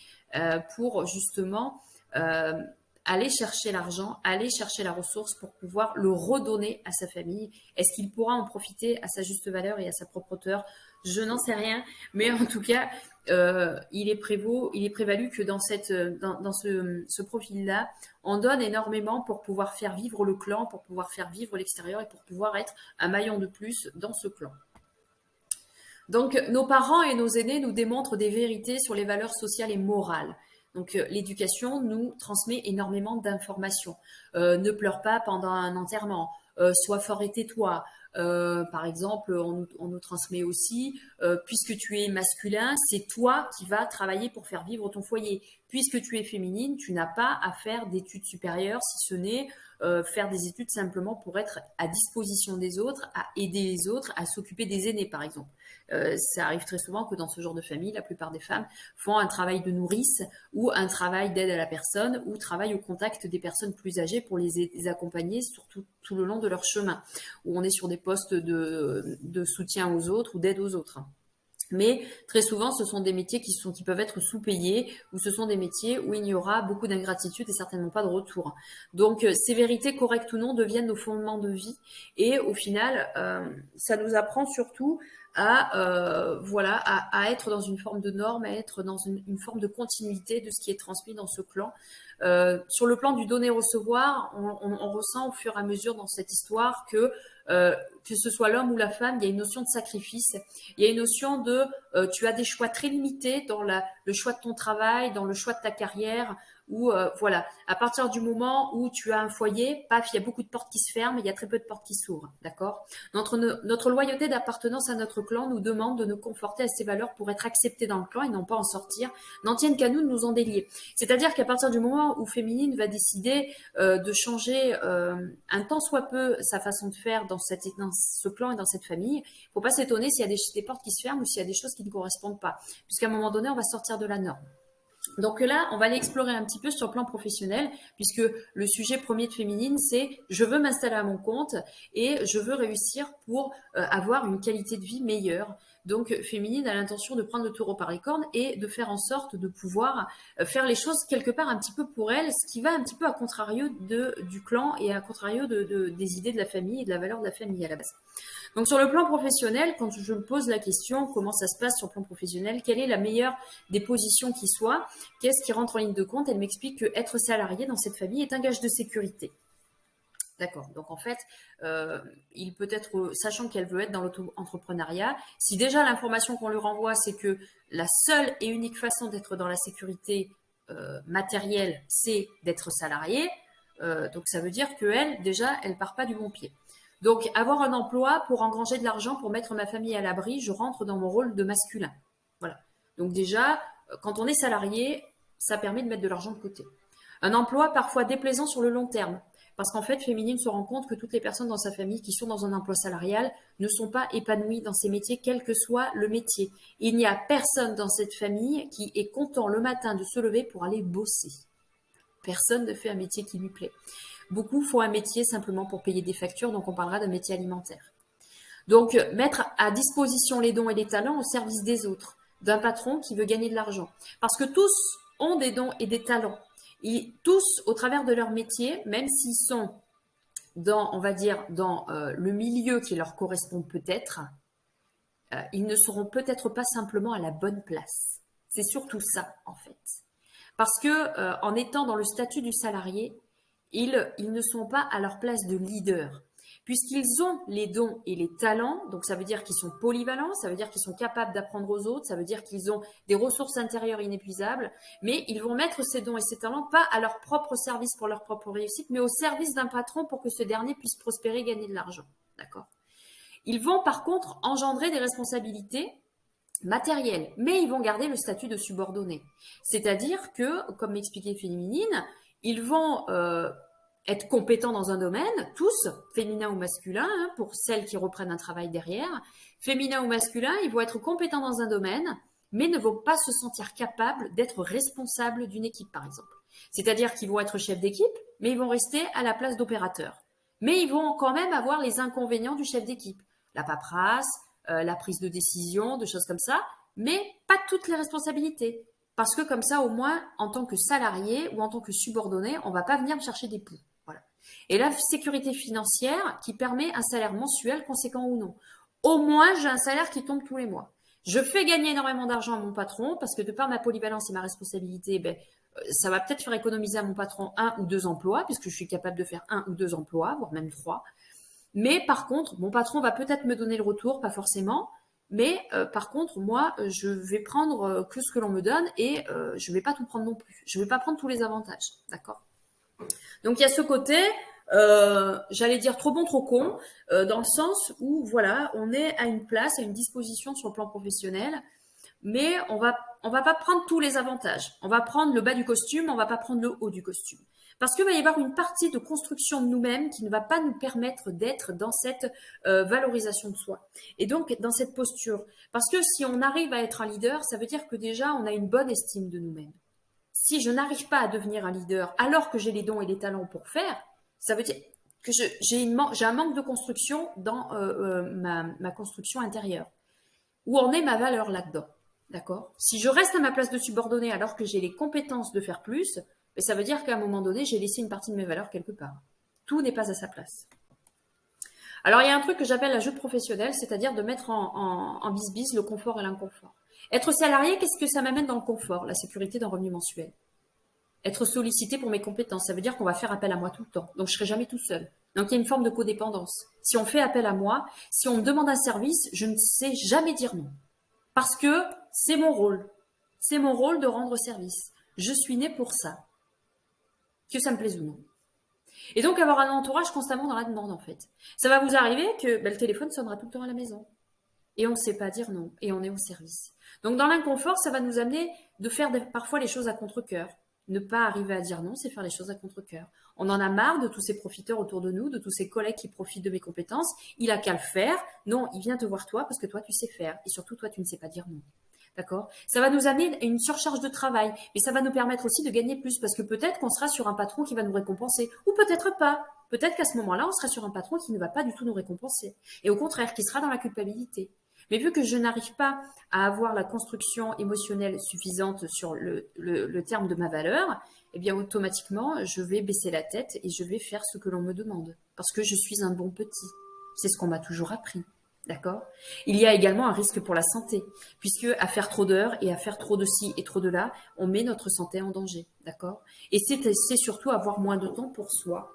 Speaker 1: pour justement aller chercher l'argent, aller chercher la ressource pour pouvoir le redonner à sa famille. Est-ce qu'il pourra en profiter à sa juste valeur et à sa propre hauteur? Je n'en sais rien, mais en tout cas, il est prévalu que dans ce profil-là, on donne énormément pour pouvoir faire vivre le clan, pour pouvoir faire vivre l'extérieur et pour pouvoir être un maillon de plus dans ce clan. Donc, nos parents et nos aînés nous démontrent des vérités sur les valeurs sociales et morales. Donc, l'éducation nous transmet énormément d'informations. Ne pleure pas pendant un enterrement. Sois fort et tais-toi. Par exemple, on nous transmet aussi, puisque tu es masculin, c'est toi qui vas travailler pour faire vivre ton foyer. Puisque tu es féminine, tu n'as pas à faire d'études supérieures, si ce n'est faire des études simplement pour être à disposition des autres, à aider les autres, à s'occuper des aînés, par exemple. Ça arrive très souvent que dans ce genre de famille, la plupart des femmes font un travail de nourrice ou un travail d'aide à la personne ou travaillent au contact des personnes plus âgées pour les accompagner sur tout le long de leur chemin, où on est sur des postes de soutien aux autres ou d'aide aux autres. Mais très souvent, ce sont des métiers qui peuvent être sous-payés, ou ce sont des métiers où il y aura beaucoup d'ingratitude et certainement pas de retour. Donc, ces vérités, correctes ou non, deviennent nos fondements de vie. Et au final, ça nous apprend surtout voilà, à être dans une forme de norme, à être dans une forme de continuité de ce qui est transmis dans ce clan. Sur le plan du donner-recevoir, on ressent au fur et à mesure dans cette histoire que ce soit l'homme ou la femme, il y a une notion de sacrifice. Il y a une notion de tu as des choix très limités dans le choix de ton travail, dans le choix de ta carrière, ou voilà, à partir du moment où tu as un foyer, paf, il y a beaucoup de portes qui se ferment, il y a très peu de portes qui s'ouvrent, d'accord. Notre loyauté d'appartenance à notre clan nous demande de nous conforter à ces valeurs pour être acceptés dans le clan et non pas en sortir, n'en tiennent qu'à nous de nous en délier. C'est-à-dire qu'à partir du moment où Féminine va décider de changer un tant soit peu sa façon de faire dans ce clan et dans cette famille, il ne faut pas s'étonner s'il y a des portes qui se ferment ou s'il y a des choses qui ne correspondent pas, puisqu'à un moment donné, on va sortir de la norme. Donc là, on va aller explorer un petit peu sur le plan professionnel, puisque le sujet premier de Féminine, c'est je veux m'installer à mon compte et je veux réussir pour avoir une qualité de vie meilleure. Donc Féminine a l'intention de prendre le taureau par les cornes et de faire en sorte de pouvoir faire les choses quelque part un petit peu pour elle, ce qui va un petit peu à contrario du clan et à contrario des idées de la famille et de la valeur de la famille à la base. Donc sur le plan professionnel, quand je me pose la question comment ça se passe sur le plan professionnel, quelle est la meilleure des positions qui soit, qu'est-ce qui rentre en ligne de compte, elle m'explique que être salarié dans cette famille est un gage de sécurité. D'accord. Donc en fait, il peut être, sachant qu'elle veut être dans l'auto-entrepreneuriat, si déjà l'information qu'on lui renvoie, c'est que la seule et unique façon d'être dans la sécurité matérielle, c'est d'être salarié, donc ça veut dire qu'elle, déjà, elle part pas du bon pied. Donc, avoir un emploi pour engranger de l'argent, pour mettre ma famille à l'abri, je rentre dans mon rôle de masculin. Voilà. Donc déjà, quand on est salarié, ça permet de mettre de l'argent de côté. Un emploi parfois déplaisant sur le long terme. Parce qu'en fait, Féminine se rend compte que toutes les personnes dans sa famille qui sont dans un emploi salarial ne sont pas épanouies dans ces métiers, quel que soit le métier. Il n'y a personne dans cette famille qui est content le matin de se lever pour aller bosser. Personne ne fait un métier qui lui plaît. Beaucoup font un métier simplement pour payer des factures, donc on parlera d'un métier alimentaire. Donc, mettre à disposition les dons et les talents au service des autres, d'un patron qui veut gagner de l'argent. Parce que tous ont des dons et des talents. Et tous, au travers de leur métier, même s'ils sont dans, on va dire, dans le milieu qui leur correspond peut-être, ils ne seront peut-être pas simplement à la bonne place. C'est surtout ça, en fait. Parce que en étant dans le statut du salarié, ils ne sont pas à leur place de leader. Puisqu'ils ont les dons et les talents, donc ça veut dire qu'ils sont polyvalents, ça veut dire qu'ils sont capables d'apprendre aux autres, ça veut dire qu'ils ont des ressources intérieures inépuisables, mais ils vont mettre ces dons et ces talents pas à leur propre service pour leur propre réussite, mais au service d'un patron pour que ce dernier puisse prospérer et gagner de l'argent. D'accord ? Ils vont par contre engendrer des responsabilités matériels, mais ils vont garder le statut de subordonné. C'est-à-dire que, comme m'expliquait Féminine, ils vont être compétents dans un domaine, tous, féminin ou masculin, hein, pour celles qui reprennent un travail derrière. Féminin ou masculin, ils vont être compétents dans un domaine, mais ne vont pas se sentir capables d'être responsables d'une équipe, par exemple. C'est-à-dire qu'ils vont être chefs d'équipe, mais ils vont rester à la place d'opérateurs. Mais ils vont quand même avoir les inconvénients du chef d'équipe. La paperasse, la prise de décision, de choses comme ça, mais pas toutes les responsabilités. Parce que comme ça, au moins, en tant que salarié ou en tant que subordonné, on ne va pas venir me chercher des poux. Voilà. Et la sécurité financière qui permet un salaire mensuel conséquent ou non. Au moins, j'ai un salaire qui tombe tous les mois. Je fais gagner énormément d'argent à mon patron parce que de par ma polyvalence et ma responsabilité, ça va peut-être faire économiser à mon patron 1 ou 2 emplois, puisque je suis capable de faire 1 ou 2 emplois, voire même 3. Mais par contre, mon patron va peut-être me donner le retour, pas forcément. Mais par contre, moi, je vais prendre que ce que l'on me donne et je ne vais pas tout prendre non plus. Je ne vais pas prendre tous les avantages, d'accord? Donc il y a ce côté, j'allais dire trop bon, trop con, dans le sens où voilà, on est à une place, à une disposition sur le plan professionnel, mais on va pas prendre tous les avantages. On va prendre le bas du costume, on va pas prendre le haut du costume. Parce qu'il va y avoir une partie de construction de nous-mêmes qui ne va pas nous permettre d'être dans cette valorisation de soi. Et donc, dans cette posture. Parce que si on arrive à être un leader, ça veut dire que déjà, on a une bonne estime de nous-mêmes. Si je n'arrive pas à devenir un leader alors que j'ai les dons et les talents pour faire, ça veut dire que j'ai un manque de construction dans ma construction intérieure. Où en est ma valeur là-dedans? D'accord? Si je reste à ma place de subordonné alors que j'ai les compétences de faire plus, ben, ça veut dire qu'à un moment donné, j'ai laissé une partie de mes valeurs quelque part. Tout n'est pas à sa place. Alors, il y a un truc que j'appelle l'ajout professionnel, c'est-à-dire de mettre en bis-bis le confort et l'inconfort. Être salarié, qu'est-ce que ça m'amène dans le confort? La sécurité d'un revenu mensuel. Être sollicité pour mes compétences, ça veut dire qu'on va faire appel à moi tout le temps. Donc, je serai jamais tout seul. Donc, il y a une forme de codépendance. Si on fait appel à moi, si on me demande un service, je ne sais jamais dire non. Parce que c'est mon rôle. C'est mon rôle de rendre service. Je suis née pour ça. Que ça me plaise ou non. Et donc, avoir un entourage constamment dans la demande, en fait. Ça va vous arriver que le téléphone sonnera tout le temps à la maison. Et on ne sait pas dire non. Et on est au service. Donc, dans l'inconfort, ça va nous amener de faire parfois les choses à contre-cœur. Ne pas arriver à dire non, c'est faire les choses à contre-cœur. On en a marre de tous ces profiteurs autour de nous, de tous ces collègues qui profitent de mes compétences. Il a qu'à le faire. Non, il vient te voir toi parce que toi, tu sais faire. Et surtout, toi, tu ne sais pas dire non. D'accord? Ça va nous amener à une surcharge de travail, mais ça va nous permettre aussi de gagner plus parce que peut-être qu'on sera sur un patron qui va nous récompenser ou peut-être pas. Peut-être qu'à ce moment-là, on sera sur un patron qui ne va pas du tout nous récompenser et au contraire, qui sera dans la culpabilité. Mais vu que je n'arrive pas à avoir la construction émotionnelle suffisante sur le terme de ma valeur, eh bien automatiquement, je vais baisser la tête et je vais faire ce que l'on me demande parce que je suis un bon petit. C'est ce qu'on m'a toujours appris. D'accord? Il y a également un risque pour la santé, puisque à faire trop d'heures et à faire trop de ci et trop de là, on met notre santé en danger. D'accord? Et c'est surtout avoir moins de temps pour soi,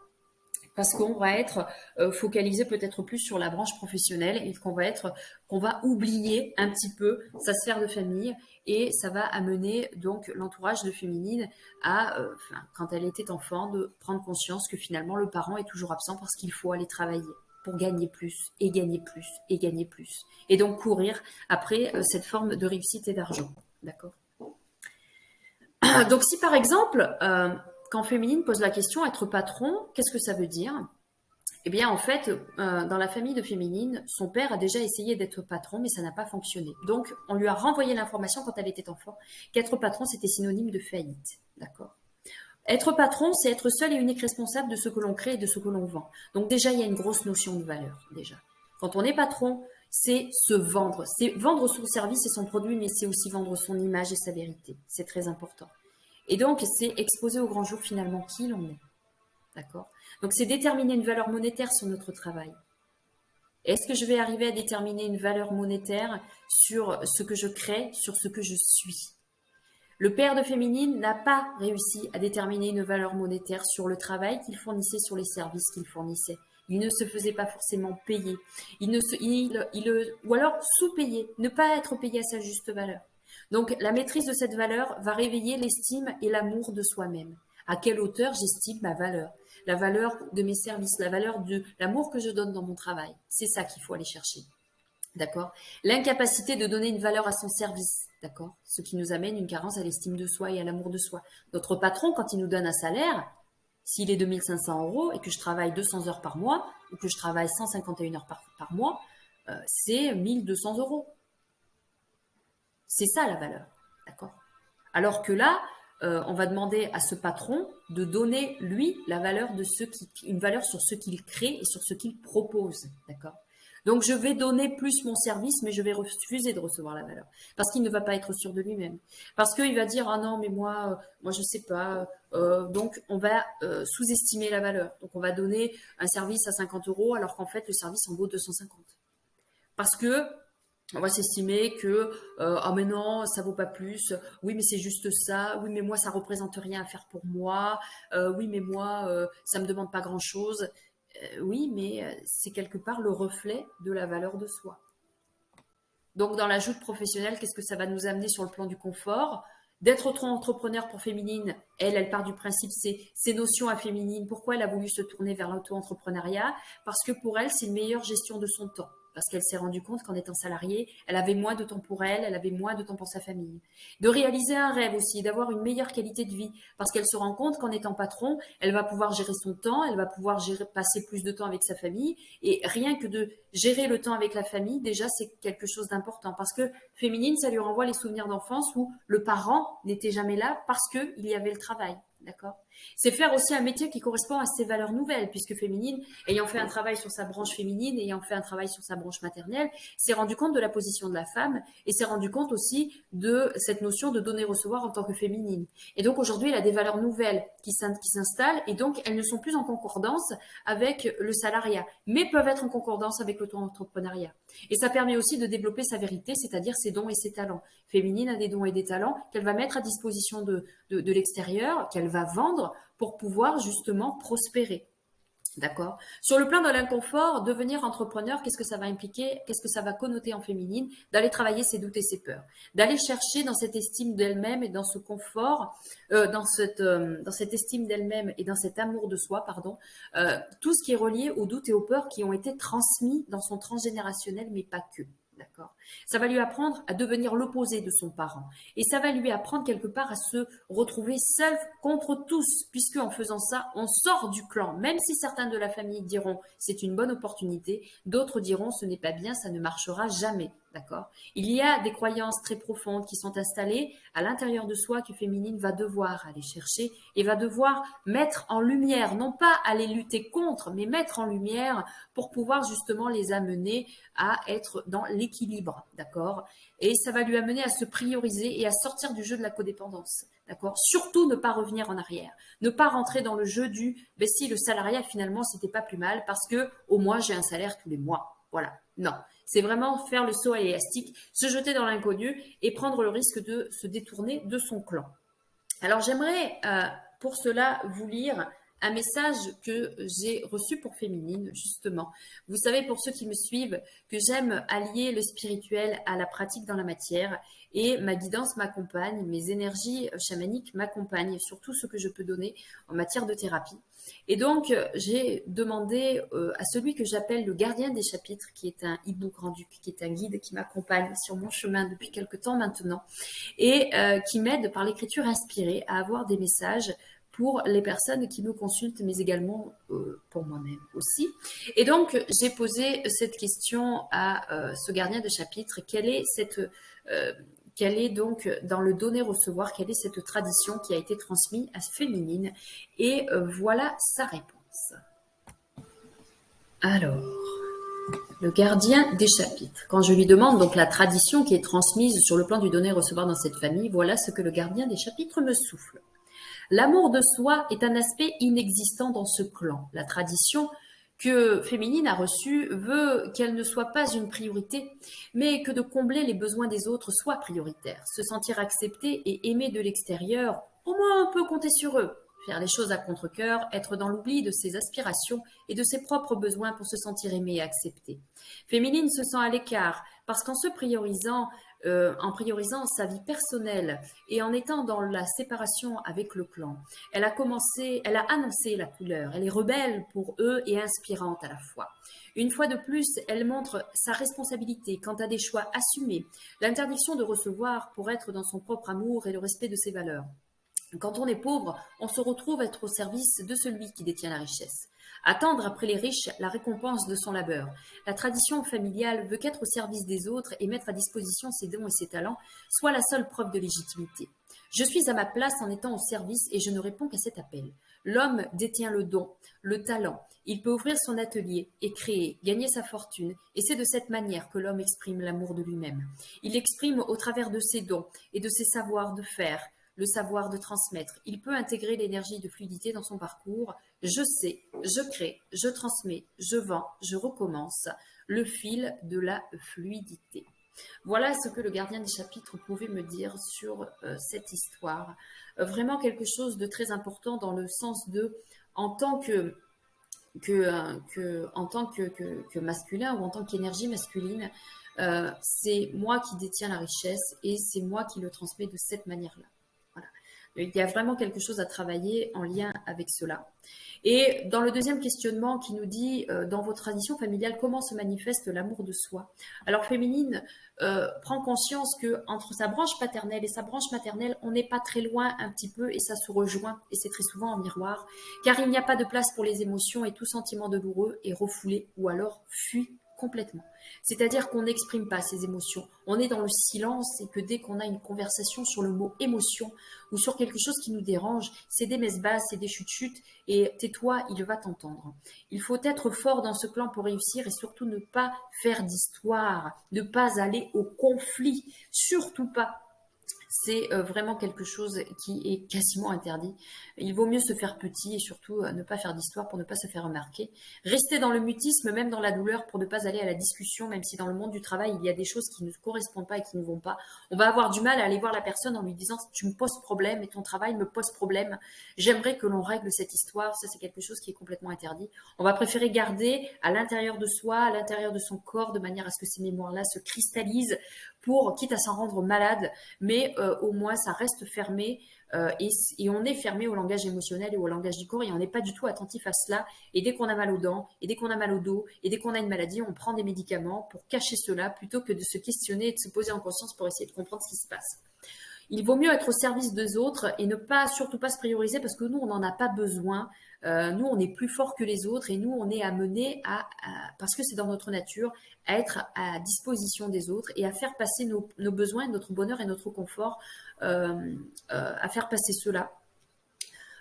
Speaker 1: parce qu'on va être focalisé peut-être plus sur la branche professionnelle et qu'on va oublier un petit peu sa sphère de famille et ça va amener donc l'entourage de féminine à, quand elle était enfant, de prendre conscience que finalement le parent est toujours absent parce qu'il faut aller travailler pour gagner plus et gagner plus et gagner plus. Et donc courir après cette forme de réussite et d'argent. D'accord? Donc si par exemple, quand féminine pose la question être patron, qu'est-ce que ça veut dire? Eh bien, en fait, dans la famille de Féminine, son père a déjà essayé d'être patron, mais ça n'a pas fonctionné. Donc, on lui a renvoyé l'information quand elle était enfant qu'être patron, c'était synonyme de faillite. D'accord? Être patron, c'est être seul et unique responsable de ce que l'on crée et de ce que l'on vend. Donc déjà, il y a une grosse notion de valeur, déjà. Quand on est patron, c'est se vendre. C'est vendre son service et son produit, mais c'est aussi vendre son image et sa vérité. C'est très important. Et donc, c'est exposer au grand jour finalement qui l'on est. D'accord? Donc, c'est déterminer une valeur monétaire sur notre travail. Est-ce que je vais arriver à déterminer une valeur monétaire sur ce que je crée, sur ce que je suis? Le père de Féminine n'a pas réussi à déterminer une valeur monétaire sur le travail qu'il fournissait, sur les services qu'il fournissait. Il ne se faisait pas forcément payer. Ou alors sous-payer, ne pas être payé à sa juste valeur. Donc, la maîtrise de cette valeur va réveiller l'estime et l'amour de soi-même. À quelle hauteur j'estime ma valeur? La valeur de mes services, la valeur de l'amour que je donne dans mon travail. C'est ça qu'il faut aller chercher. D'accord? L'incapacité de donner une valeur à son service. D'accord? Ce qui nous amène une carence à l'estime de soi et à l'amour de soi. Notre patron, quand il nous donne un salaire, s'il est de 1 500 € et que je travaille 200 heures par mois ou que je travaille 151 heures par mois, c'est 1 200 €. C'est ça la valeur. D'accord? Alors que là, on va demander à ce patron de donner, lui, la valeur de une valeur sur ce qu'il crée et sur ce qu'il propose. D'accord? Donc, je vais donner plus mon service, mais je vais refuser de recevoir la valeur. Parce qu'il ne va pas être sûr de lui-même. Parce qu'il va dire, ah non, mais moi, je sais pas. Donc, on va sous-estimer la valeur. Donc, on va donner un service à 50 € alors qu'en fait, le service en vaut 250. Parce que on va s'estimer que ah mais non, ça vaut pas plus. Oui, mais c'est juste ça. Oui, mais moi ça représente rien à faire pour moi. Oui, mais moi ça me demande pas grand-chose. Oui, mais c'est quelque part le reflet de la valeur de soi. Donc dans la joute professionnelle, qu'est-ce que ça va nous amener sur le plan du confort? D'être auto-entrepreneur pour Féminine, elle part du principe, c'est ces notions à Féminine. Pourquoi elle a voulu se tourner vers l'auto-entrepreneuriat? Parce que pour elle, c'est une meilleure gestion de son temps. Parce qu'elle s'est rendue compte qu'en étant salariée, elle avait moins de temps pour elle avait moins de temps pour sa famille. De réaliser un rêve aussi, d'avoir une meilleure qualité de vie, parce qu'elle se rend compte qu'en étant patron, elle va pouvoir gérer son temps, elle va pouvoir passer plus de temps avec sa famille, et rien que de gérer le temps avec la famille, déjà c'est quelque chose d'important, parce que Féminine, ça lui renvoie les souvenirs d'enfance où le parent n'était jamais là parce qu'il y avait le travail. D'accord? C'est faire aussi un métier qui correspond à ses valeurs nouvelles, puisque féminine, ayant fait un travail sur sa branche féminine, ayant fait un travail sur sa branche maternelle, s'est rendu compte de la position de la femme et s'est rendu compte aussi de cette notion de donner-recevoir en tant que féminine. Et donc aujourd'hui, elle a des valeurs nouvelles qui s'installent et donc elles ne sont plus en concordance avec le salariat, mais peuvent être en concordance avec l'auto-entrepreneuriat. Et ça permet aussi de développer sa vérité, c'est-à-dire ses dons et ses talents. Féminine a des dons et des talents qu'elle va mettre à disposition de l'extérieur, qu'elle va vendre pour pouvoir justement prospérer. D'accord. Sur le plan de l'inconfort, devenir entrepreneur, qu'est-ce que ça va impliquer? Qu'est-ce que ça va connoter en féminine? D'aller travailler ses doutes et ses peurs. D'aller chercher dans cette estime d'elle-même et dans ce confort, dans cette estime d'elle-même et dans cet amour de soi, pardon, tout ce qui est relié aux doutes et aux peurs qui ont été transmis dans son transgénérationnel, mais pas que. D'accord. Ça va lui apprendre à devenir l'opposé de son parent. Et ça va lui apprendre quelque part à se retrouver seul contre tous, puisque en faisant ça, on sort du clan. Même si certains de la famille diront c'est une bonne opportunité, d'autres diront ce n'est pas bien, ça ne marchera jamais. D'accord. Il y a des croyances très profondes qui sont installées à l'intérieur de soi que féminine va devoir aller chercher et va devoir mettre en lumière, non pas aller lutter contre, mais mettre en lumière pour pouvoir justement les amener à être dans l'équilibre, d'accord? Et ça va lui amener à se prioriser et à sortir du jeu de la codépendance, d'accord? Surtout ne pas revenir en arrière, ne pas rentrer dans le jeu du, ben si le salariat finalement c'était pas plus mal parce que au moins j'ai un salaire tous les mois, voilà. Non, c'est vraiment faire le saut à l'élastique, se jeter dans l'inconnu et prendre le risque de se détourner de son clan. Alors j'aimerais pour cela vous lire un message que j'ai reçu pour Féminine, justement. Vous savez, pour ceux qui me suivent, que j'aime allier le spirituel à la pratique dans la matière et ma guidance m'accompagne, mes énergies chamaniques m'accompagnent sur tout ce que je peux donner en matière de thérapie. Et donc, j'ai demandé à celui que j'appelle le gardien des chapitres, qui est un hibou grand-duc, qui est un guide qui m'accompagne sur mon chemin depuis quelque temps maintenant, et qui m'aide par l'écriture inspirée à avoir des messages pour les personnes qui me consultent, mais également pour moi-même aussi. Et donc, j'ai posé cette question à ce gardien de chapitre. Quelle est donc dans le donner-recevoir, quelle est cette tradition qui a été transmise à Féminine? Et voilà sa réponse. Alors, le gardien des chapitres. Quand je lui demande donc la tradition qui est transmise sur le plan du donner-recevoir dans cette famille, voilà ce que le gardien des chapitres me souffle. L'amour de soi est un aspect inexistant dans ce clan. La tradition que Féminine a reçue veut qu'elle ne soit pas une priorité, mais que de combler les besoins des autres soit prioritaire. Se sentir accepté et aimé de l'extérieur, au moins on peut compter sur eux. Faire les choses à contre-cœur, être dans l'oubli de ses aspirations et de ses propres besoins pour se sentir aimé et accepté. Féminine se sent à l'écart parce qu'en se priorisant, en priorisant sa vie personnelle et en étant dans la séparation avec le clan, elle a annoncé la couleur. Elle est rebelle pour eux et inspirante à la fois. Une fois de plus, elle montre sa responsabilité quant à des choix assumés, l'interdiction de recevoir pour être dans son propre amour et le respect de ses valeurs. Quand on est pauvre, on se retrouve à être au service de celui qui détient la richesse. Attendre après les riches la récompense de son labeur. La tradition familiale veut qu'être au service des autres et mettre à disposition ses dons et ses talents soit la seule preuve de légitimité. Je suis à ma place en étant au service et je ne réponds qu'à cet appel. L'homme détient le don, le talent. Il peut ouvrir son atelier et créer, gagner sa fortune. Et c'est de cette manière que l'homme exprime l'amour de lui-même. Il l'exprime au travers de ses dons et de ses savoirs de faire, le savoir de transmettre. Il peut intégrer l'énergie de fluidité dans son parcours. Je sais, je crée, je transmets, je vends, je recommence. Le fil de la fluidité. Voilà ce que le gardien des chapitres pouvait me dire sur cette histoire. Vraiment quelque chose de très important dans le sens de, en tant que masculin ou en tant qu'énergie masculine, c'est moi qui détiens la richesse et c'est moi qui le transmets de cette manière-là. Voilà. Il y a vraiment quelque chose à travailler en lien avec cela. Et dans le deuxième questionnement qui nous dit, dans vos traditions familiales, comment se manifeste l'amour de soi? Alors Féminine prend conscience que entre sa branche paternelle et sa branche maternelle, on n'est pas très loin un petit peu et ça se rejoint et c'est très souvent en miroir, car il n'y a pas de place pour les émotions et tout sentiment douloureux est refoulé ou alors fui complètement. C'est-à-dire qu'on n'exprime pas ses émotions. On est dans le silence et que dès qu'on a une conversation sur le mot émotion ou sur quelque chose qui nous dérange, c'est des messes basses, c'est des chutes-chutes et tais-toi, il va t'entendre. Il faut être fort dans ce plan pour réussir et surtout ne pas faire d'histoire, ne pas aller au conflit, surtout pas. C'est vraiment quelque chose qui est quasiment interdit. Il vaut mieux se faire petit et surtout ne pas faire d'histoire pour ne pas se faire remarquer. Rester dans le mutisme, même dans la douleur, pour ne pas aller à la discussion, même si dans le monde du travail, il y a des choses qui ne correspondent pas et qui ne vont pas. On va avoir du mal à aller voir la personne en lui disant « tu me poses problème et ton travail me pose problème. J'aimerais que l'on règle cette histoire. » Ça, c'est quelque chose qui est complètement interdit. On va préférer garder à l'intérieur de soi, à l'intérieur de son corps, de manière à ce que ces mémoires-là se cristallisent pour, quitte à s'en rendre malade, mais au moins ça reste fermé et on est fermé au langage émotionnel et au langage du corps et on n'est pas du tout attentif à cela. Et dès qu'on a mal aux dents, et dès qu'on a mal au dos, et dès qu'on a une maladie, on prend des médicaments pour cacher cela plutôt que de se questionner et de se poser en conscience pour essayer de comprendre ce qui se passe. Il vaut mieux être au service des autres et ne pas, surtout pas se prioriser parce que nous, on n'en a pas besoin. Nous, on est plus fort que les autres et nous, on est amené parce que c'est dans notre nature, à être à disposition des autres et à faire passer nos besoins, notre bonheur et notre confort, à faire passer cela.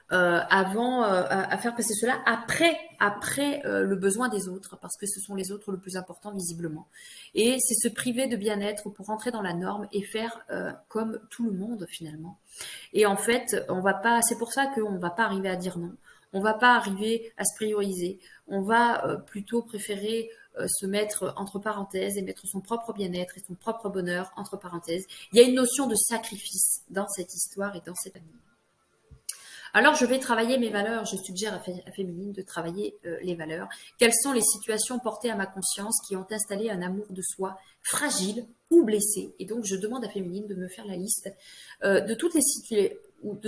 Speaker 1: À faire passer cela après le besoin des autres, parce que ce sont les autres le plus important visiblement. Et c'est se priver de bien-être pour rentrer dans la norme et faire comme tout le monde finalement. Et en fait, on va pas. C'est pour ça qu'on va pas arriver à dire non. On va pas arriver à se prioriser. On va plutôt préférer se mettre entre parenthèses et mettre son propre bien-être et son propre bonheur entre parenthèses. Il y a une notion de sacrifice dans cette histoire et dans cette famille. Alors, je vais travailler mes valeurs. Je suggère à Féminine de travailler les valeurs. Quelles sont les situations portées à ma conscience qui ont installé un amour de soi fragile ou blessé? Et donc, je demande à Féminine de me faire la liste de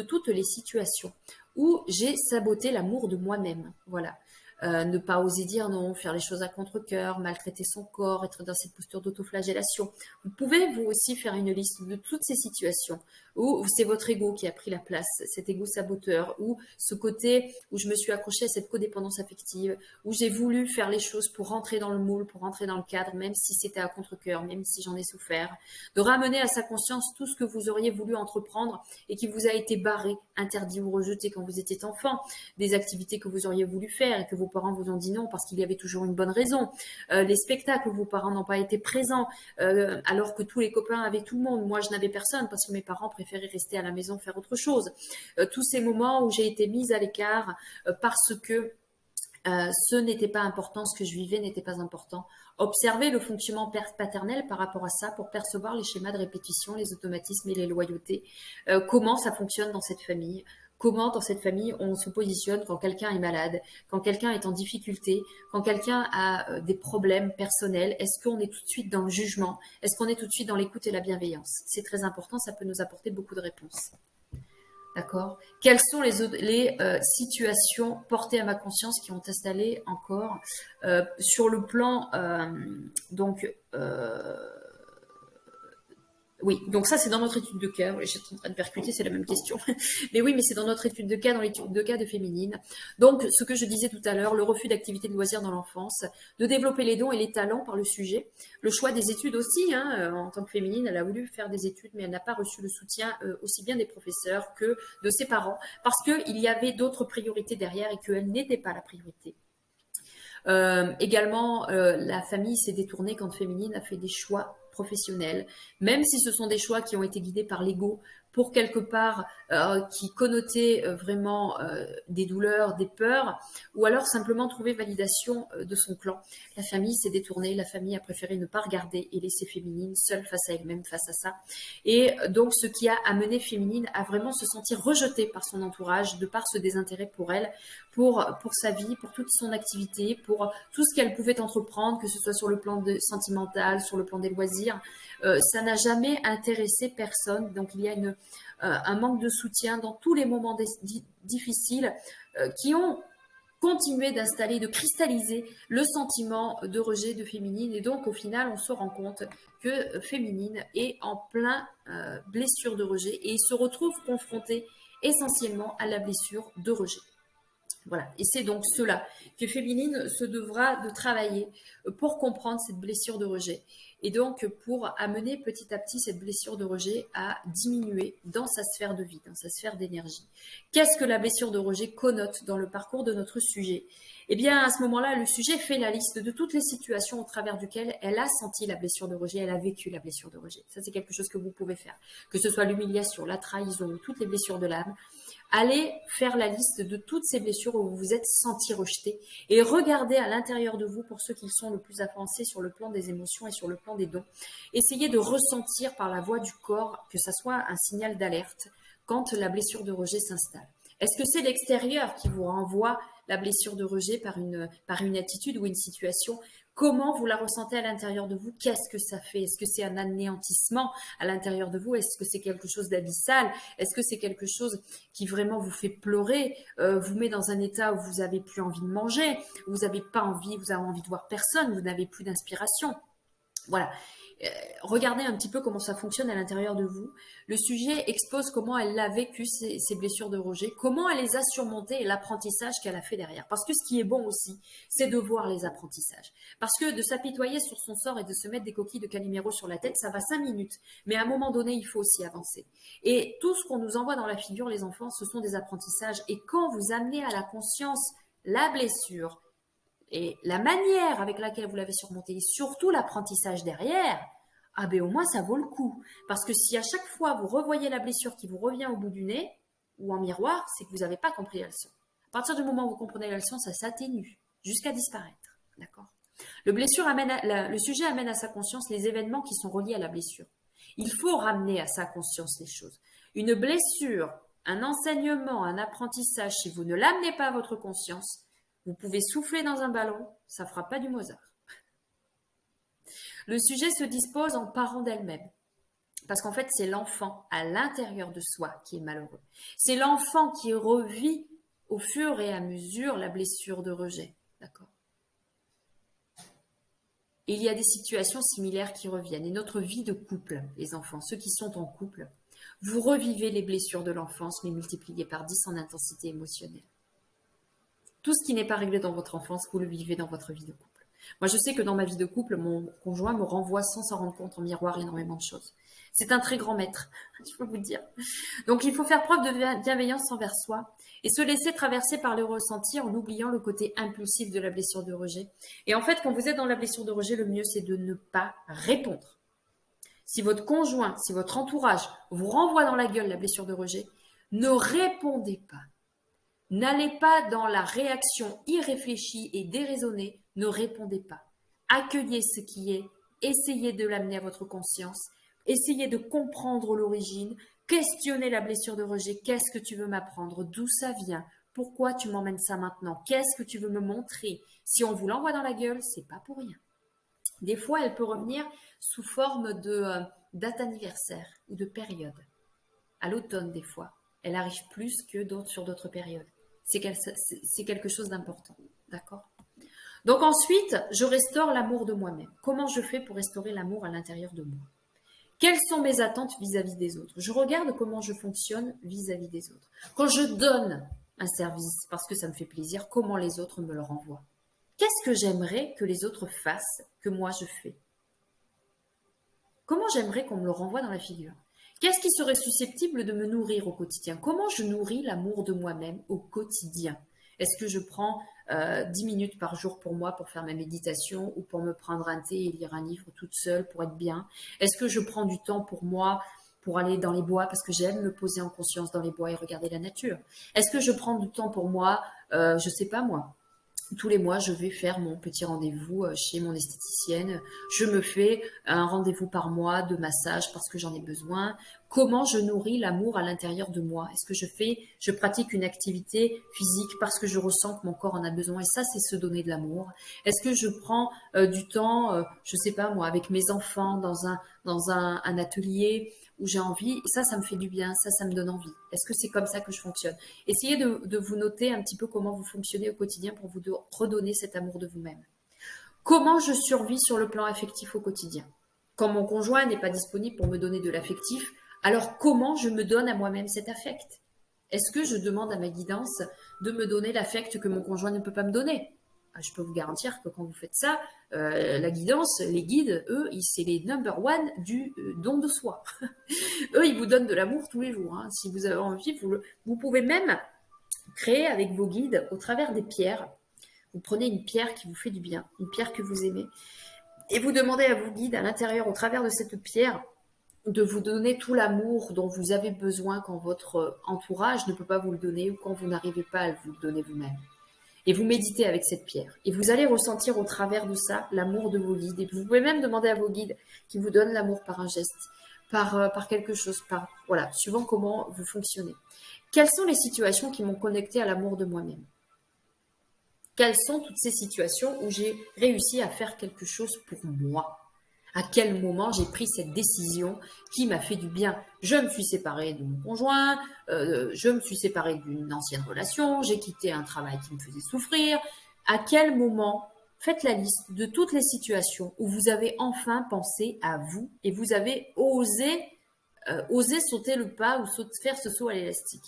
Speaker 1: toutes les situations où j'ai saboté l'amour de moi-même. Voilà. Ne pas oser dire non, faire les choses à contre-cœur, maltraiter son corps, être dans cette posture d'autoflagellation. Vous pouvez vous aussi faire une liste de toutes ces situations où c'est votre ego qui a pris la place, cet ego saboteur, ou ce côté où je me suis accrochée à cette codépendance affective, où j'ai voulu faire les choses pour rentrer dans le moule, pour rentrer dans le cadre, même si c'était à contre-cœur, même si j'en ai souffert. De ramener à sa conscience tout ce que vous auriez voulu entreprendre et qui vous a été barré, interdit ou rejeté quand vous étiez enfant, des activités que vous auriez voulu faire et que vos parents vous ont dit non parce qu'il y avait toujours une bonne raison, les spectacles où vos parents n'ont pas été présents, alors que tous les copains avaient tout le monde. Moi, je n'avais personne parce que mes parents préféraient rester à la maison faire autre chose. Tous ces moments où j'ai été mise à l'écart parce que ce n'était pas important, ce que je vivais n'était pas important. Observer le fonctionnement paternel par rapport à ça pour percevoir les schémas de répétition, les automatismes et les loyautés. Comment ça fonctionne dans cette famille? Comment dans cette famille on se positionne quand quelqu'un est malade, quand quelqu'un est en difficulté, quand quelqu'un a des problèmes personnels? Est-ce qu'on est tout de suite dans le jugement? Est-ce qu'on est tout de suite dans l'écoute et la bienveillance? C'est très important, ça peut nous apporter beaucoup de réponses. D'accord. Quelles sont les situations portées à ma conscience qui ont installé encore sur le plan donc oui, donc ça c'est dans notre étude de cas. Oui, j'étais en train de percuter, c'est la même question. Mais oui, mais c'est dans notre étude de cas, dans l'étude de cas de Féminine. Donc ce que je disais tout à l'heure, le refus d'activités de loisirs dans l'enfance, de développer les dons et les talents par le sujet, le choix des études aussi. En tant que Féminine, elle a voulu faire des études, mais elle n'a pas reçu le soutien aussi bien des professeurs que de ses parents, parce qu'il y avait d'autres priorités derrière et qu'elle n'était pas la priorité. Également, la famille s'est détournée quand Féminine a fait des choix professionnels, même si ce sont des choix qui ont été guidés par l'ego, pour quelque part qui connotaient vraiment des douleurs, des peurs, ou alors simplement trouver validation de son clan. La famille s'est détournée, la famille a préféré ne pas regarder et laisser Féminine seule face à elle-même, face à ça. Et donc ce qui a amené Féminine à vraiment se sentir rejetée par son entourage, de par ce désintérêt pour elle, pour sa vie, pour toute son activité, pour tout ce qu'elle pouvait entreprendre, que ce soit sur le plan sentimental, sur le plan des loisirs. Ça n'a jamais intéressé personne. Donc il y a un manque de soutien dans tous les moments difficiles qui ont continué d'installer, de cristalliser le sentiment de rejet de Féminine. Et donc au final, on se rend compte que Féminine est en plein blessure de rejet et il se retrouve confronté essentiellement à la blessure de rejet. Voilà. Et c'est donc cela que Féminine se devra de travailler pour comprendre cette blessure de rejet. Et donc pour amener petit à petit cette blessure de rejet à diminuer dans sa sphère de vie, dans sa sphère d'énergie. Qu'est-ce que la blessure de rejet connote dans le parcours de notre sujet? Eh bien, à ce moment-là, le sujet fait la liste de toutes les situations au travers duquel elle a senti la blessure de rejet, elle a vécu la blessure de rejet. Ça, c'est quelque chose que vous pouvez faire. Que ce soit l'humiliation, la trahison, toutes les blessures de l'âme. Allez faire la liste de toutes ces blessures où vous vous êtes senti rejeté et regardez à l'intérieur de vous, pour ceux qui sont le plus avancés sur le plan des émotions et sur le plan des dons. Essayez de ressentir par la voix du corps que ça soit un signal d'alerte quand la blessure de rejet s'installe. Est-ce que c'est l'extérieur qui vous renvoie la blessure de rejet par une attitude ou une situation? Comment vous la ressentez à l'intérieur de vous? Qu'est-ce que ça fait? Est-ce que c'est un anéantissement à l'intérieur de vous? Est-ce que c'est quelque chose d'abyssal? Est-ce que c'est quelque chose qui vraiment vous fait pleurer, vous met dans un état où vous n'avez plus envie de manger, vous n'avez pas envie, vous avez envie de voir personne, vous n'avez plus d'inspiration? Voilà. Regardez un petit peu comment ça fonctionne à l'intérieur de vous. Le sujet expose comment elle a vécu ces blessures de rejet, comment elle les a surmontées et l'apprentissage qu'elle a fait derrière. Parce que ce qui est bon aussi, c'est de voir les apprentissages. Parce que de s'apitoyer sur son sort et de se mettre des coquilles de Calimero sur la tête, ça va 5 minutes. Mais à un moment donné, il faut aussi avancer. Et tout ce qu'on nous envoie dans la figure, les enfants, ce sont des apprentissages. Et quand vous amenez à la conscience la blessure, et la manière avec laquelle vous l'avez surmonté, et surtout l'apprentissage derrière, ah ben au moins ça vaut le coup. Parce que si à chaque fois vous revoyez la blessure qui vous revient au bout du nez, ou en miroir, c'est que vous n'avez pas compris la leçon. À partir du moment où vous comprenez la leçon, ça s'atténue jusqu'à disparaître. D'accord? Le sujet amène à sa conscience les événements qui sont reliés à la blessure. Il faut ramener à sa conscience les choses. Une blessure, un enseignement, un apprentissage, si vous ne l'amenez pas à votre conscience, vous pouvez souffler dans un ballon, ça ne fera pas du Mozart. Le sujet se dispose en parent d'elle-même. Parce qu'en fait, c'est l'enfant à l'intérieur de soi qui est malheureux. C'est l'enfant qui revit au fur et à mesure la blessure de rejet. D'accord? Et il y a des situations similaires qui reviennent. Et notre vie de couple, les enfants, ceux qui sont en couple, vous revivez les blessures de l'enfance, mais multipliées par 10 en intensité émotionnelle. Tout ce qui n'est pas réglé dans votre enfance, vous le vivez dans votre vie de couple. Moi, je sais que dans ma vie de couple, mon conjoint me renvoie sans s'en rendre compte en miroir énormément de choses. C'est un très grand maître, je peux vous le dire. Donc, il faut faire preuve de bienveillance envers soi et se laisser traverser par le ressenti en oubliant le côté impulsif de la blessure de rejet. Et en fait, quand vous êtes dans la blessure de rejet, le mieux, c'est de ne pas répondre. Si votre conjoint, si votre entourage vous renvoie dans la gueule la blessure de rejet, ne répondez pas. N'allez pas dans la réaction irréfléchie et déraisonnée, ne répondez pas. Accueillez ce qui est, essayez de l'amener à votre conscience, essayez de comprendre l'origine, questionnez la blessure de rejet, qu'est-ce que tu veux m'apprendre, d'où ça vient, pourquoi tu m'emmènes ça maintenant, qu'est-ce que tu veux me montrer. Si on vous l'envoie dans la gueule, c'est pas pour rien. Des fois, elle peut revenir sous forme de date anniversaire ou de période. À l'automne, des fois. Elle arrive plus que sur d'autres périodes. C'est quelque chose d'important. D'accord? Donc ensuite, je restaure l'amour de moi-même. Comment je fais pour restaurer l'amour à l'intérieur de moi? Quelles sont mes attentes vis-à-vis des autres? Je regarde comment je fonctionne vis-à-vis des autres. Quand je donne un service parce que ça me fait plaisir, comment les autres me le renvoient? Qu'est-ce que j'aimerais que les autres fassent que moi je fais? Comment j'aimerais qu'on me le renvoie dans la figure? Qu'est-ce qui serait susceptible de me nourrir au quotidien? Comment je nourris l'amour de moi-même au quotidien? Est-ce que je prends 10 minutes par jour pour moi pour faire ma méditation ou pour me prendre un thé et lire un livre toute seule pour être bien? Est-ce que je prends du temps pour moi pour aller dans les bois parce que j'aime me poser en conscience dans les bois et regarder la nature? Est-ce que je prends du temps pour moi, je sais pas moi, tous les mois, je vais faire mon petit rendez-vous chez mon esthéticienne. Je me fais un rendez-vous par mois de massage parce que j'en ai besoin. Comment je nourris l'amour à l'intérieur de moi? Est-ce que je pratique une activité physique parce que je ressens que mon corps en a besoin? Et ça, c'est se donner de l'amour. Est-ce que je prends du temps, je sais pas moi, avec mes enfants dans un atelier où j'ai envie? Ça me fait du bien. Ça me donne envie. Est-ce que c'est comme ça que je fonctionne? Essayez de vous noter un petit peu comment vous fonctionnez au quotidien pour vous redonner cet amour de vous-même. Comment je survis sur le plan affectif au quotidien? Quand mon conjoint n'est pas disponible pour me donner de l'affectif, alors comment je me donne à moi-même cet affect? Est-ce que je demande à ma guidance de me donner l'affect que mon conjoint ne peut pas me donner? Je peux vous garantir que quand vous faites ça, la guidance, les guides, eux, c'est les number one du don de soi. Eux, ils vous donnent de l'amour tous les jours, hein. Si vous avez envie, vous pouvez même créer avec vos guides au travers des pierres. Vous prenez une pierre qui vous fait du bien, une pierre que vous aimez, et vous demandez à vos guides à l'intérieur, au travers de cette pierre, de vous donner tout l'amour dont vous avez besoin quand votre entourage ne peut pas vous le donner ou quand vous n'arrivez pas à vous le donner vous-même. Et vous méditez avec cette pierre. Et vous allez ressentir au travers de ça l'amour de vos guides. Et vous pouvez même demander à vos guides qui vous donnent l'amour par un geste, par quelque chose, voilà, suivant comment vous fonctionnez. Quelles sont les situations qui m'ont connecté à l'amour de moi-même? Quelles sont toutes ces situations où j'ai réussi à faire quelque chose pour moi? À quel moment j'ai pris cette décision qui m'a fait du bien? Je me suis séparée de mon conjoint, je me suis séparée d'une ancienne relation, j'ai quitté un travail qui me faisait souffrir. À quel moment? Faites la liste de toutes les situations où vous avez enfin pensé à vous et vous avez osé sauter le pas ou faire ce saut à l'élastique.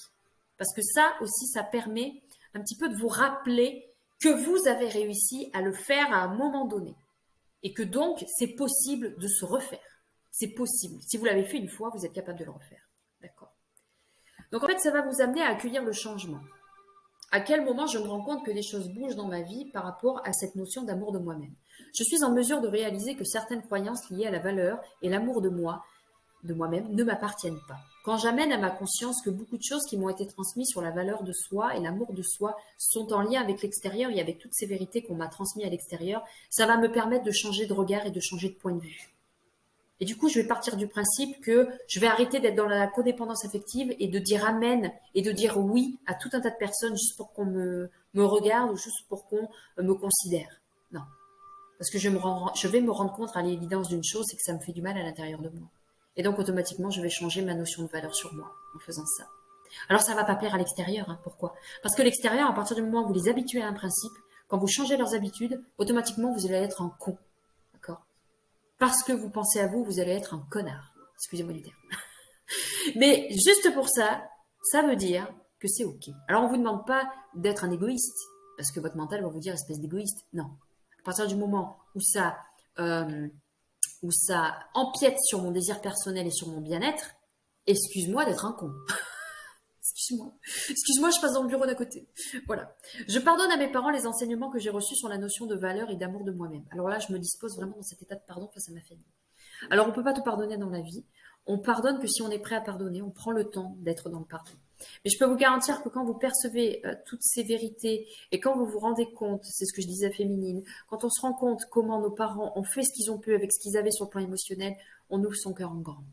Speaker 1: Parce que ça aussi, ça permet un petit peu de vous rappeler que vous avez réussi à le faire à un moment donné. Et que donc, c'est possible de se refaire. C'est possible. Si vous l'avez fait une fois, vous êtes capable de le refaire. D'accord. Donc en fait, ça va vous amener à accueillir le changement. À quel moment je me rends compte que des choses bougent dans ma vie par rapport à cette notion d'amour de moi-même? Je suis en mesure de réaliser que certaines croyances liées à la valeur et l'amour de moi-même, ne m'appartiennent pas. Quand j'amène à ma conscience que beaucoup de choses qui m'ont été transmises sur la valeur de soi et l'amour de soi sont en lien avec l'extérieur et avec toutes ces vérités qu'on m'a transmises à l'extérieur, ça va me permettre de changer de regard et de changer de point de vue. Et du coup, je vais partir du principe que je vais arrêter d'être dans la codépendance affective et de dire amen et de dire oui à tout un tas de personnes juste pour qu'on me regarde ou juste pour qu'on me considère. Non. Parce que je vais me rendre compte à l'évidence d'une chose, c'est que ça me fait du mal à l'intérieur de moi. Et donc, automatiquement, je vais changer ma notion de valeur sur moi en faisant ça. Alors, ça ne va pas plaire à l'extérieur. Hein. Pourquoi? Parce que l'extérieur, à partir du moment où vous les habituez à un principe, quand vous changez leurs habitudes, automatiquement, vous allez être un con. D'accord? Parce que vous pensez à vous, vous allez être un connard. Excusez-moi du terme. Mais juste pour ça, ça veut dire que c'est OK. Alors, on ne vous demande pas d'être un égoïste, parce que votre mental va vous dire espèce d'égoïste. Non. À partir du moment où ça empiète sur mon désir personnel et sur mon bien-être, excuse-moi d'être un con. Excuse-moi. Excuse-moi, je passe dans le bureau d'à côté. Voilà. Je pardonne à mes parents les enseignements que j'ai reçus sur la notion de valeur et d'amour de moi-même. Alors là, je me dispose vraiment dans cet état de pardon face à ma famille. Alors, on ne peut pas tout pardonner dans la vie. On pardonne que si on est prêt à pardonner, on prend le temps d'être dans le pardon. Mais je peux vous garantir que quand vous percevez toutes ces vérités et quand vous vous rendez compte, c'est ce que je disais à Féminine, quand on se rend compte comment nos parents ont fait ce qu'ils ont pu avec ce qu'ils avaient sur le plan émotionnel, on ouvre son cœur en grand.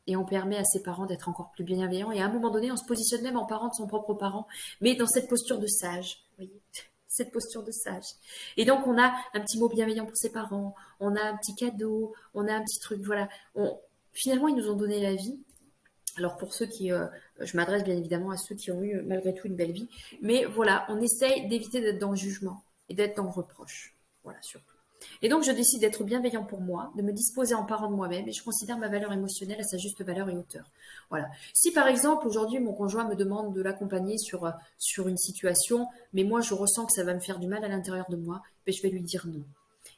Speaker 1: Et on permet à ses parents d'être encore plus bienveillants. Et à un moment donné, on se positionne même en parent de son propre parent, mais dans cette posture de sage. Vous voyez, cette posture de sage. Et donc, on a un petit mot bienveillant pour ses parents, on a un petit cadeau, on a un petit truc, voilà. Finalement, ils nous ont donné la vie. Alors pour ceux qui, je m'adresse bien évidemment à ceux qui ont eu malgré tout une belle vie, mais voilà, on essaye d'éviter d'être dans le jugement et d'être dans le reproche, voilà surtout. Et donc je décide d'être bienveillant pour moi, de me disposer en parent de moi-même et je considère ma valeur émotionnelle à sa juste valeur et hauteur. Voilà. Si par exemple aujourd'hui mon conjoint me demande de l'accompagner sur une situation, mais moi je ressens que ça va me faire du mal à l'intérieur de moi, ben, je vais lui dire non.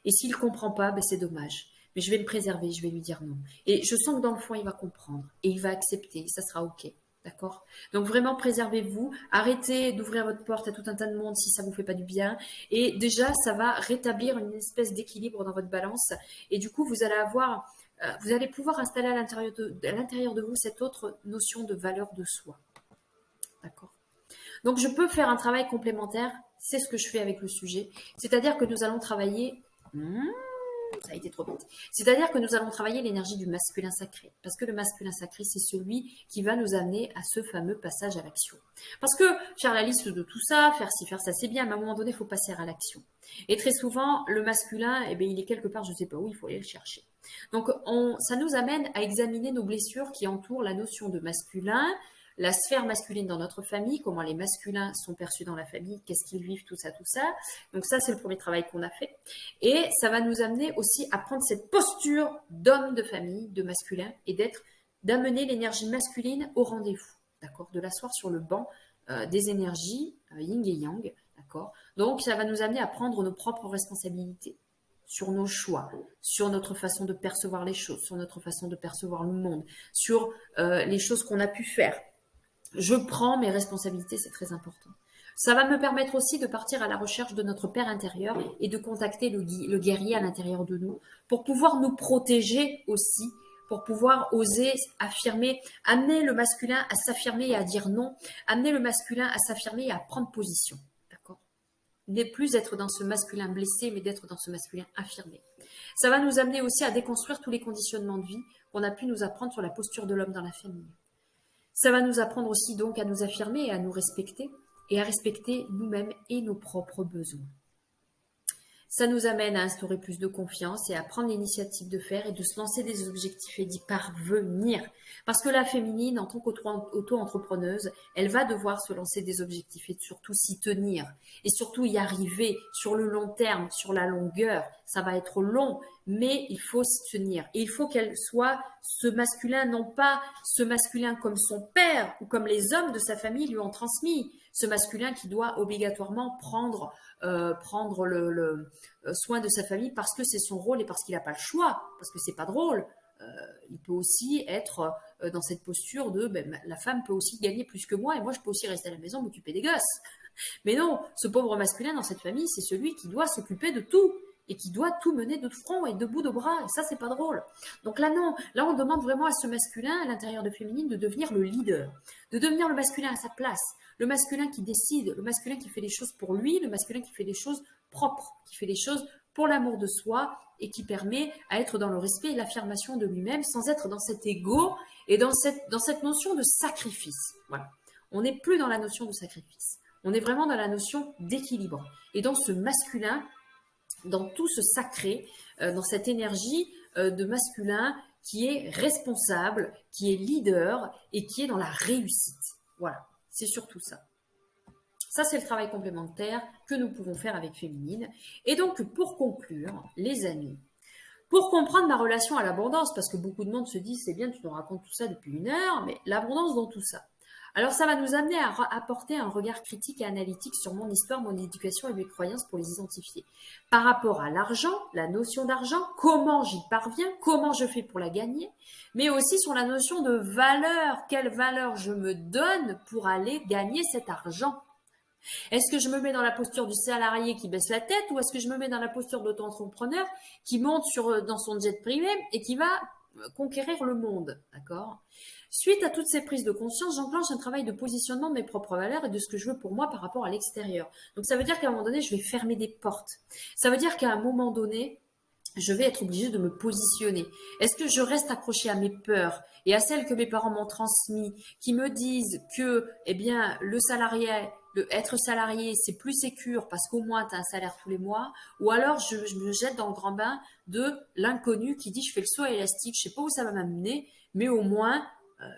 Speaker 1: Et s'il ne comprend pas, ben, c'est dommage. Mais je vais me préserver, je vais lui dire non. Et je sens que dans le fond, il va comprendre et il va accepter, ça sera OK. D'accord? Donc vraiment, préservez-vous. Arrêtez d'ouvrir votre porte à tout un tas de monde si ça ne vous fait pas du bien. Et déjà, ça va rétablir une espèce d'équilibre dans votre balance. Et du coup, vous allez pouvoir installer à l'intérieur de vous cette autre notion de valeur de soi. D'accord? Donc, je peux faire un travail complémentaire. C'est ce que je fais avec le sujet. C'est-à-dire que nous allons travailler... Ça a été trop vite. C'est-à-dire que nous allons travailler l'énergie du masculin sacré. Parce que le masculin sacré, c'est celui qui va nous amener à ce fameux passage à l'action. Parce que faire la liste de tout ça, faire ci, faire ça, c'est bien, mais à un moment donné, il faut passer à l'action. Et très souvent, le masculin, eh bien, il est quelque part, je ne sais pas où, il faut aller le chercher. Donc, ça nous amène à examiner nos blessures qui entourent la notion de masculin, la sphère masculine dans notre famille, comment les masculins sont perçus dans la famille, qu'est-ce qu'ils vivent, tout ça, tout ça. Donc ça, c'est le premier travail qu'on a fait. Et ça va nous amener aussi à prendre cette posture d'homme de famille, de masculin, et d'amener l'énergie masculine au rendez-vous. d'accord, de l'asseoir sur le banc des énergies yin et yang, d'accord. Donc, ça va nous amener à prendre nos propres responsabilités sur nos choix, sur notre façon de percevoir les choses, sur notre façon de percevoir le monde, sur les choses qu'on a pu faire. Je prends mes responsabilités, c'est très important. Ça va me permettre aussi de partir à la recherche de notre père intérieur et de contacter le guerrier à l'intérieur de nous pour pouvoir nous protéger aussi, pour pouvoir oser affirmer, amener le masculin à s'affirmer et à dire non, amener le masculin à s'affirmer et à prendre position. D'accord ? Ne plus être dans ce masculin blessé, mais d'être dans ce masculin affirmé. Ça va nous amener aussi à déconstruire tous les conditionnements de vie qu'on a pu nous apprendre sur la posture de l'homme dans la famille. Ça va nous apprendre aussi donc à nous affirmer et à nous respecter et à respecter nous-mêmes et nos propres besoins. Ça nous amène à instaurer plus de confiance et à prendre l'initiative de faire et de se lancer des objectifs et d'y parvenir. Parce que la féminine, en tant qu'auto-entrepreneuse, elle va devoir se lancer des objectifs et surtout s'y tenir. Et surtout y arriver sur le long terme, sur la longueur. Ça va être long, mais il faut s'y tenir. Et il faut qu'elle soit ce masculin, non pas ce masculin comme son père ou comme les hommes de sa famille lui ont transmis. Ce masculin qui doit obligatoirement prendre le soin de sa famille parce que c'est son rôle et parce qu'il n'a pas le choix, parce que c'est pas drôle. Il peut aussi être dans cette posture de la femme peut aussi gagner plus que moi et moi je peux aussi rester à la maison m'occuper des gosses. Mais non, ce pauvre masculin dans cette famille, c'est celui qui doit s'occuper de tout et qui doit tout mener de front et de bout de bras. Et ça, c'est pas drôle. Donc là, non. Là, on demande vraiment à ce masculin, à l'intérieur de féminine, de devenir le leader, de devenir le masculin à sa place, le masculin qui décide, le masculin qui fait les choses pour lui, le masculin qui fait les choses propres, qui fait les choses pour l'amour de soi et qui permet à être dans le respect et l'affirmation de lui-même sans être dans cet ego et dans cette notion de sacrifice. Voilà. On n'est plus dans la notion de sacrifice. On est vraiment dans la notion d'équilibre. Et dans ce masculin, dans tout ce sacré, dans cette énergie de masculin qui est responsable, qui est leader et qui est dans la réussite. Voilà, c'est surtout ça. Ça, c'est le travail complémentaire que nous pouvons faire avec Féminine. Et donc, pour conclure, les amis, pour comprendre ma relation à l'abondance, parce que beaucoup de monde se dit, c'est bien, tu nous racontes tout ça depuis 1 heure, mais l'abondance dans tout ça. Alors, ça va nous amener à apporter un regard critique et analytique sur mon histoire, mon éducation et mes croyances pour les identifier. Par rapport à l'argent, la notion d'argent, comment j'y parviens, comment je fais pour la gagner, mais aussi sur la notion de valeur, quelle valeur je me donne pour aller gagner cet argent. Est-ce que je me mets dans la posture du salarié qui baisse la tête ou est-ce que je me mets dans la posture d'auto-entrepreneur qui monte dans son jet privé et qui va conquérir le monde, d'accord ? Suite à toutes ces prises de conscience, j'enclenche un travail de positionnement de mes propres valeurs et de ce que je veux pour moi par rapport à l'extérieur. Donc ça veut dire qu'à un moment donné, je vais fermer des portes. Ça veut dire qu'à un moment donné, je vais être obligée de me positionner. Est-ce que je reste accrochée à mes peurs et à celles que mes parents m'ont transmises, qui me disent que, eh bien, être salarié, c'est plus sécure parce qu'au moins tu as un salaire tous les mois, ou alors je me jette dans le grand bain de l'inconnu qui dit je fais le saut élastique, je sais pas où ça va m'amener, mais au moins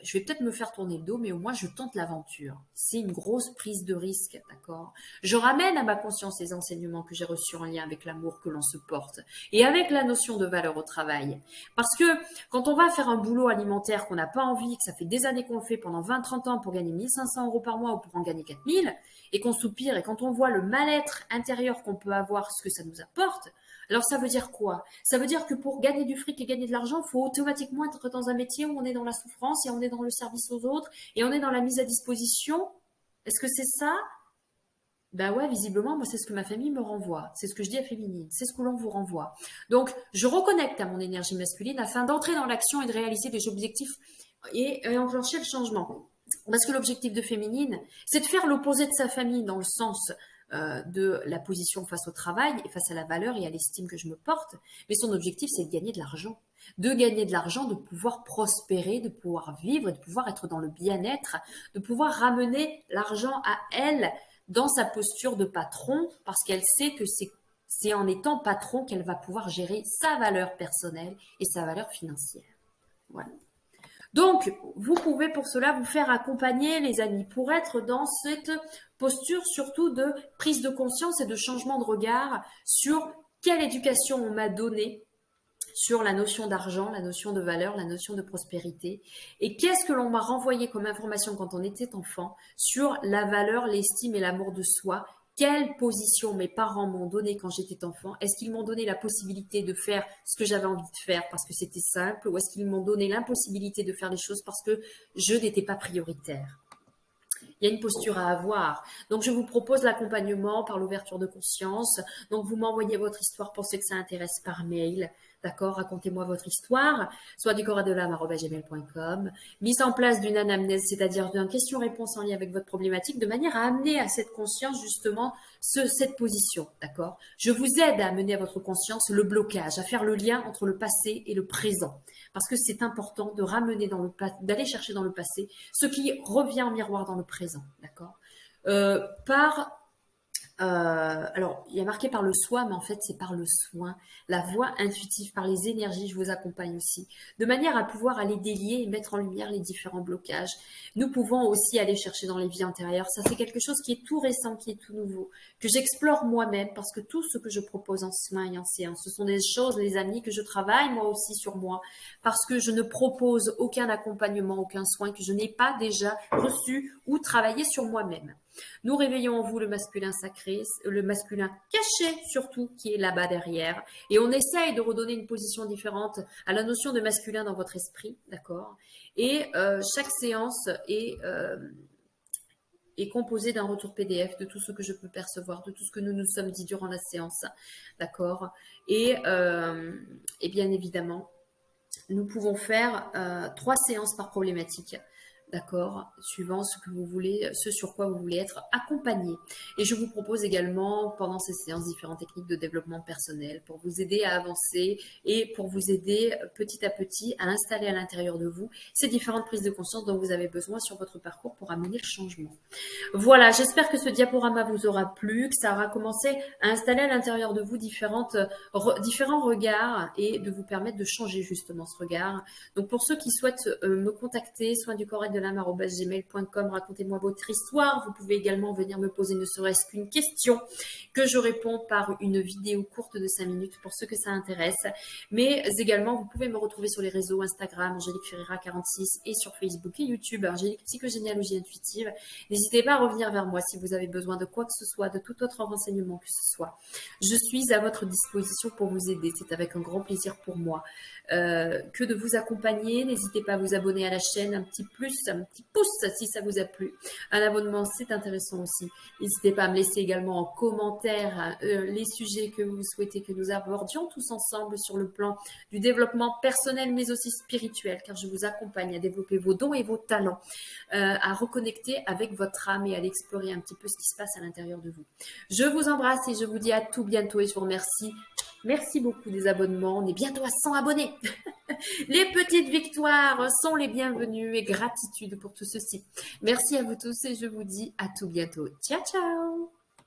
Speaker 1: je vais peut-être me faire tourner le dos, mais au moins je tente l'aventure. C'est une grosse prise de risque, d'accord ? Je ramène à ma conscience les enseignements que j'ai reçus en lien avec l'amour que l'on se porte et avec la notion de valeur au travail. Parce que quand on va faire un boulot alimentaire qu'on n'a pas envie, que ça fait des années qu'on le fait pendant 20-30 ans pour gagner 1500 € par mois ou pour en gagner 4000, et qu'on soupire et quand on voit le mal-être intérieur qu'on peut avoir, ce que ça nous apporte, alors ça veut dire quoi ? Ça veut dire que pour gagner du fric et gagner de l'argent, il faut automatiquement être dans un métier où on est dans la souffrance et on est dans le service aux autres et on est dans la mise à disposition. Est-ce que c'est ça ? Ben ouais, visiblement, moi c'est ce que ma famille me renvoie. C'est ce que je dis à Féminine. C'est ce que l'on vous renvoie. Donc, je reconnecte à mon énergie masculine afin d'entrer dans l'action et de réaliser des objectifs et enclencher le changement. Parce que l'objectif de Féminine, c'est de faire l'opposé de sa famille dans le sens de la position face au travail et face à la valeur et à l'estime que je me porte. Mais son objectif, c'est de gagner de l'argent. De gagner de l'argent, de pouvoir prospérer, de pouvoir vivre, de pouvoir être dans le bien-être, de pouvoir ramener l'argent à elle dans sa posture de patron parce qu'elle sait que c'est en étant patron qu'elle va pouvoir gérer sa valeur personnelle et sa valeur financière. Voilà. Donc, vous pouvez pour cela vous faire accompagner, les amis, pour être dans cette posture surtout de prise de conscience et de changement de regard sur quelle éducation on m'a donnée, sur la notion d'argent, la notion de valeur, la notion de prospérité. Et qu'est-ce que l'on m'a renvoyé comme information quand on était enfant sur la valeur, l'estime et l'amour de soi? Quelle position mes parents m'ont donné quand j'étais enfant? Est-ce qu'ils m'ont donné la possibilité de faire ce que j'avais envie de faire parce que c'était simple, ou est-ce qu'ils m'ont donné l'impossibilité de faire les choses parce que je n'étais pas prioritaire? Il y a une posture à avoir. Donc, je vous propose l'accompagnement par l'ouverture de conscience. Donc, vous m'envoyez votre histoire pour ceux que ça intéresse par mail. D'accord? Racontez-moi votre histoire, soit du coradelame@gmail.com. Mise en place d'une anamnèse, c'est-à-dire d'une question-réponse en lien avec votre problématique, de manière à amener à cette conscience, justement, cette position. D'accord? Je vous aide à amener à votre conscience le blocage, à faire le lien entre le passé et le présent. Parce que c'est important de ramener d'aller chercher dans le passé ce qui revient en miroir dans le présent. D'accord? Par alors, il y a marqué par le soi, mais en fait, c'est par le soin, la voie intuitive, par les énergies, je vous accompagne aussi, de manière à pouvoir aller délier et mettre en lumière les différents blocages. Nous pouvons aussi aller chercher dans les vies antérieures. Ça, c'est quelque chose qui est tout récent, qui est tout nouveau, que j'explore moi-même, parce que tout ce que je propose en soins et en séance, ce sont des choses, les amis, que je travaille moi aussi sur moi, parce que je ne propose aucun accompagnement, aucun soin que je n'ai pas déjà reçu ou travaillé sur moi-même. Nous réveillons en vous le masculin sacré, le masculin caché surtout, qui est là-bas derrière. Et on essaye de redonner une position différente à la notion de masculin dans votre esprit, d'accord? Et chaque séance est composée d'un retour PDF de tout ce que je peux percevoir, de tout ce que nous nous sommes dit durant la séance, d'accord? Et bien évidemment, nous pouvons faire 3 séances par problématique. D'accord, suivant ce que vous voulez, ce sur quoi vous voulez être accompagné. Et je vous propose également pendant ces séances différentes techniques de développement personnel pour vous aider à avancer et pour vous aider petit à petit à installer à l'intérieur de vous ces différentes prises de conscience dont vous avez besoin sur votre parcours pour amener le changement. Voilà, j'espère que ce diaporama vous aura plu, que ça aura commencé à installer à l'intérieur de vous différents regards et de vous permettre de changer justement ce regard. Donc pour ceux qui souhaitent me contacter, soinducorps-et-de-l'âme@gmail.com, racontez-moi votre histoire. Vous pouvez également venir me poser ne serait-ce qu'une question que je réponds par une vidéo courte de 5 minutes pour ceux que ça intéresse. Mais également, vous pouvez me retrouver sur les réseaux Instagram, Angélique Ferreira 46 et sur Facebook et YouTube, Angélique Psychogénéalogie Intuitive. N'hésitez pas à revenir vers moi si vous avez besoin de quoi que ce soit, de tout autre renseignement que ce soit. Je suis à votre disposition pour vous aider. C'est avec un grand plaisir pour moi que de vous accompagner. N'hésitez pas à vous abonner à la chaîne, un petit plus, un petit pouce si ça vous a plu. Un abonnement, c'est intéressant aussi. N'hésitez pas à me laisser également en commentaire les sujets que vous souhaitez que nous abordions tous ensemble sur le plan du développement personnel, mais aussi spirituel, car je vous accompagne à développer vos dons et vos talents, à reconnecter avec votre âme et à l'explorer un petit peu ce qui se passe à l'intérieur de vous. Je vous embrasse et je vous dis à tout bientôt et je vous remercie. Merci beaucoup des abonnements. On est bientôt à 100 abonnés. Les petites victoires sont les bienvenues et gratitude pour tout ceci. Merci à vous tous et je vous dis à tout bientôt. Ciao, ciao!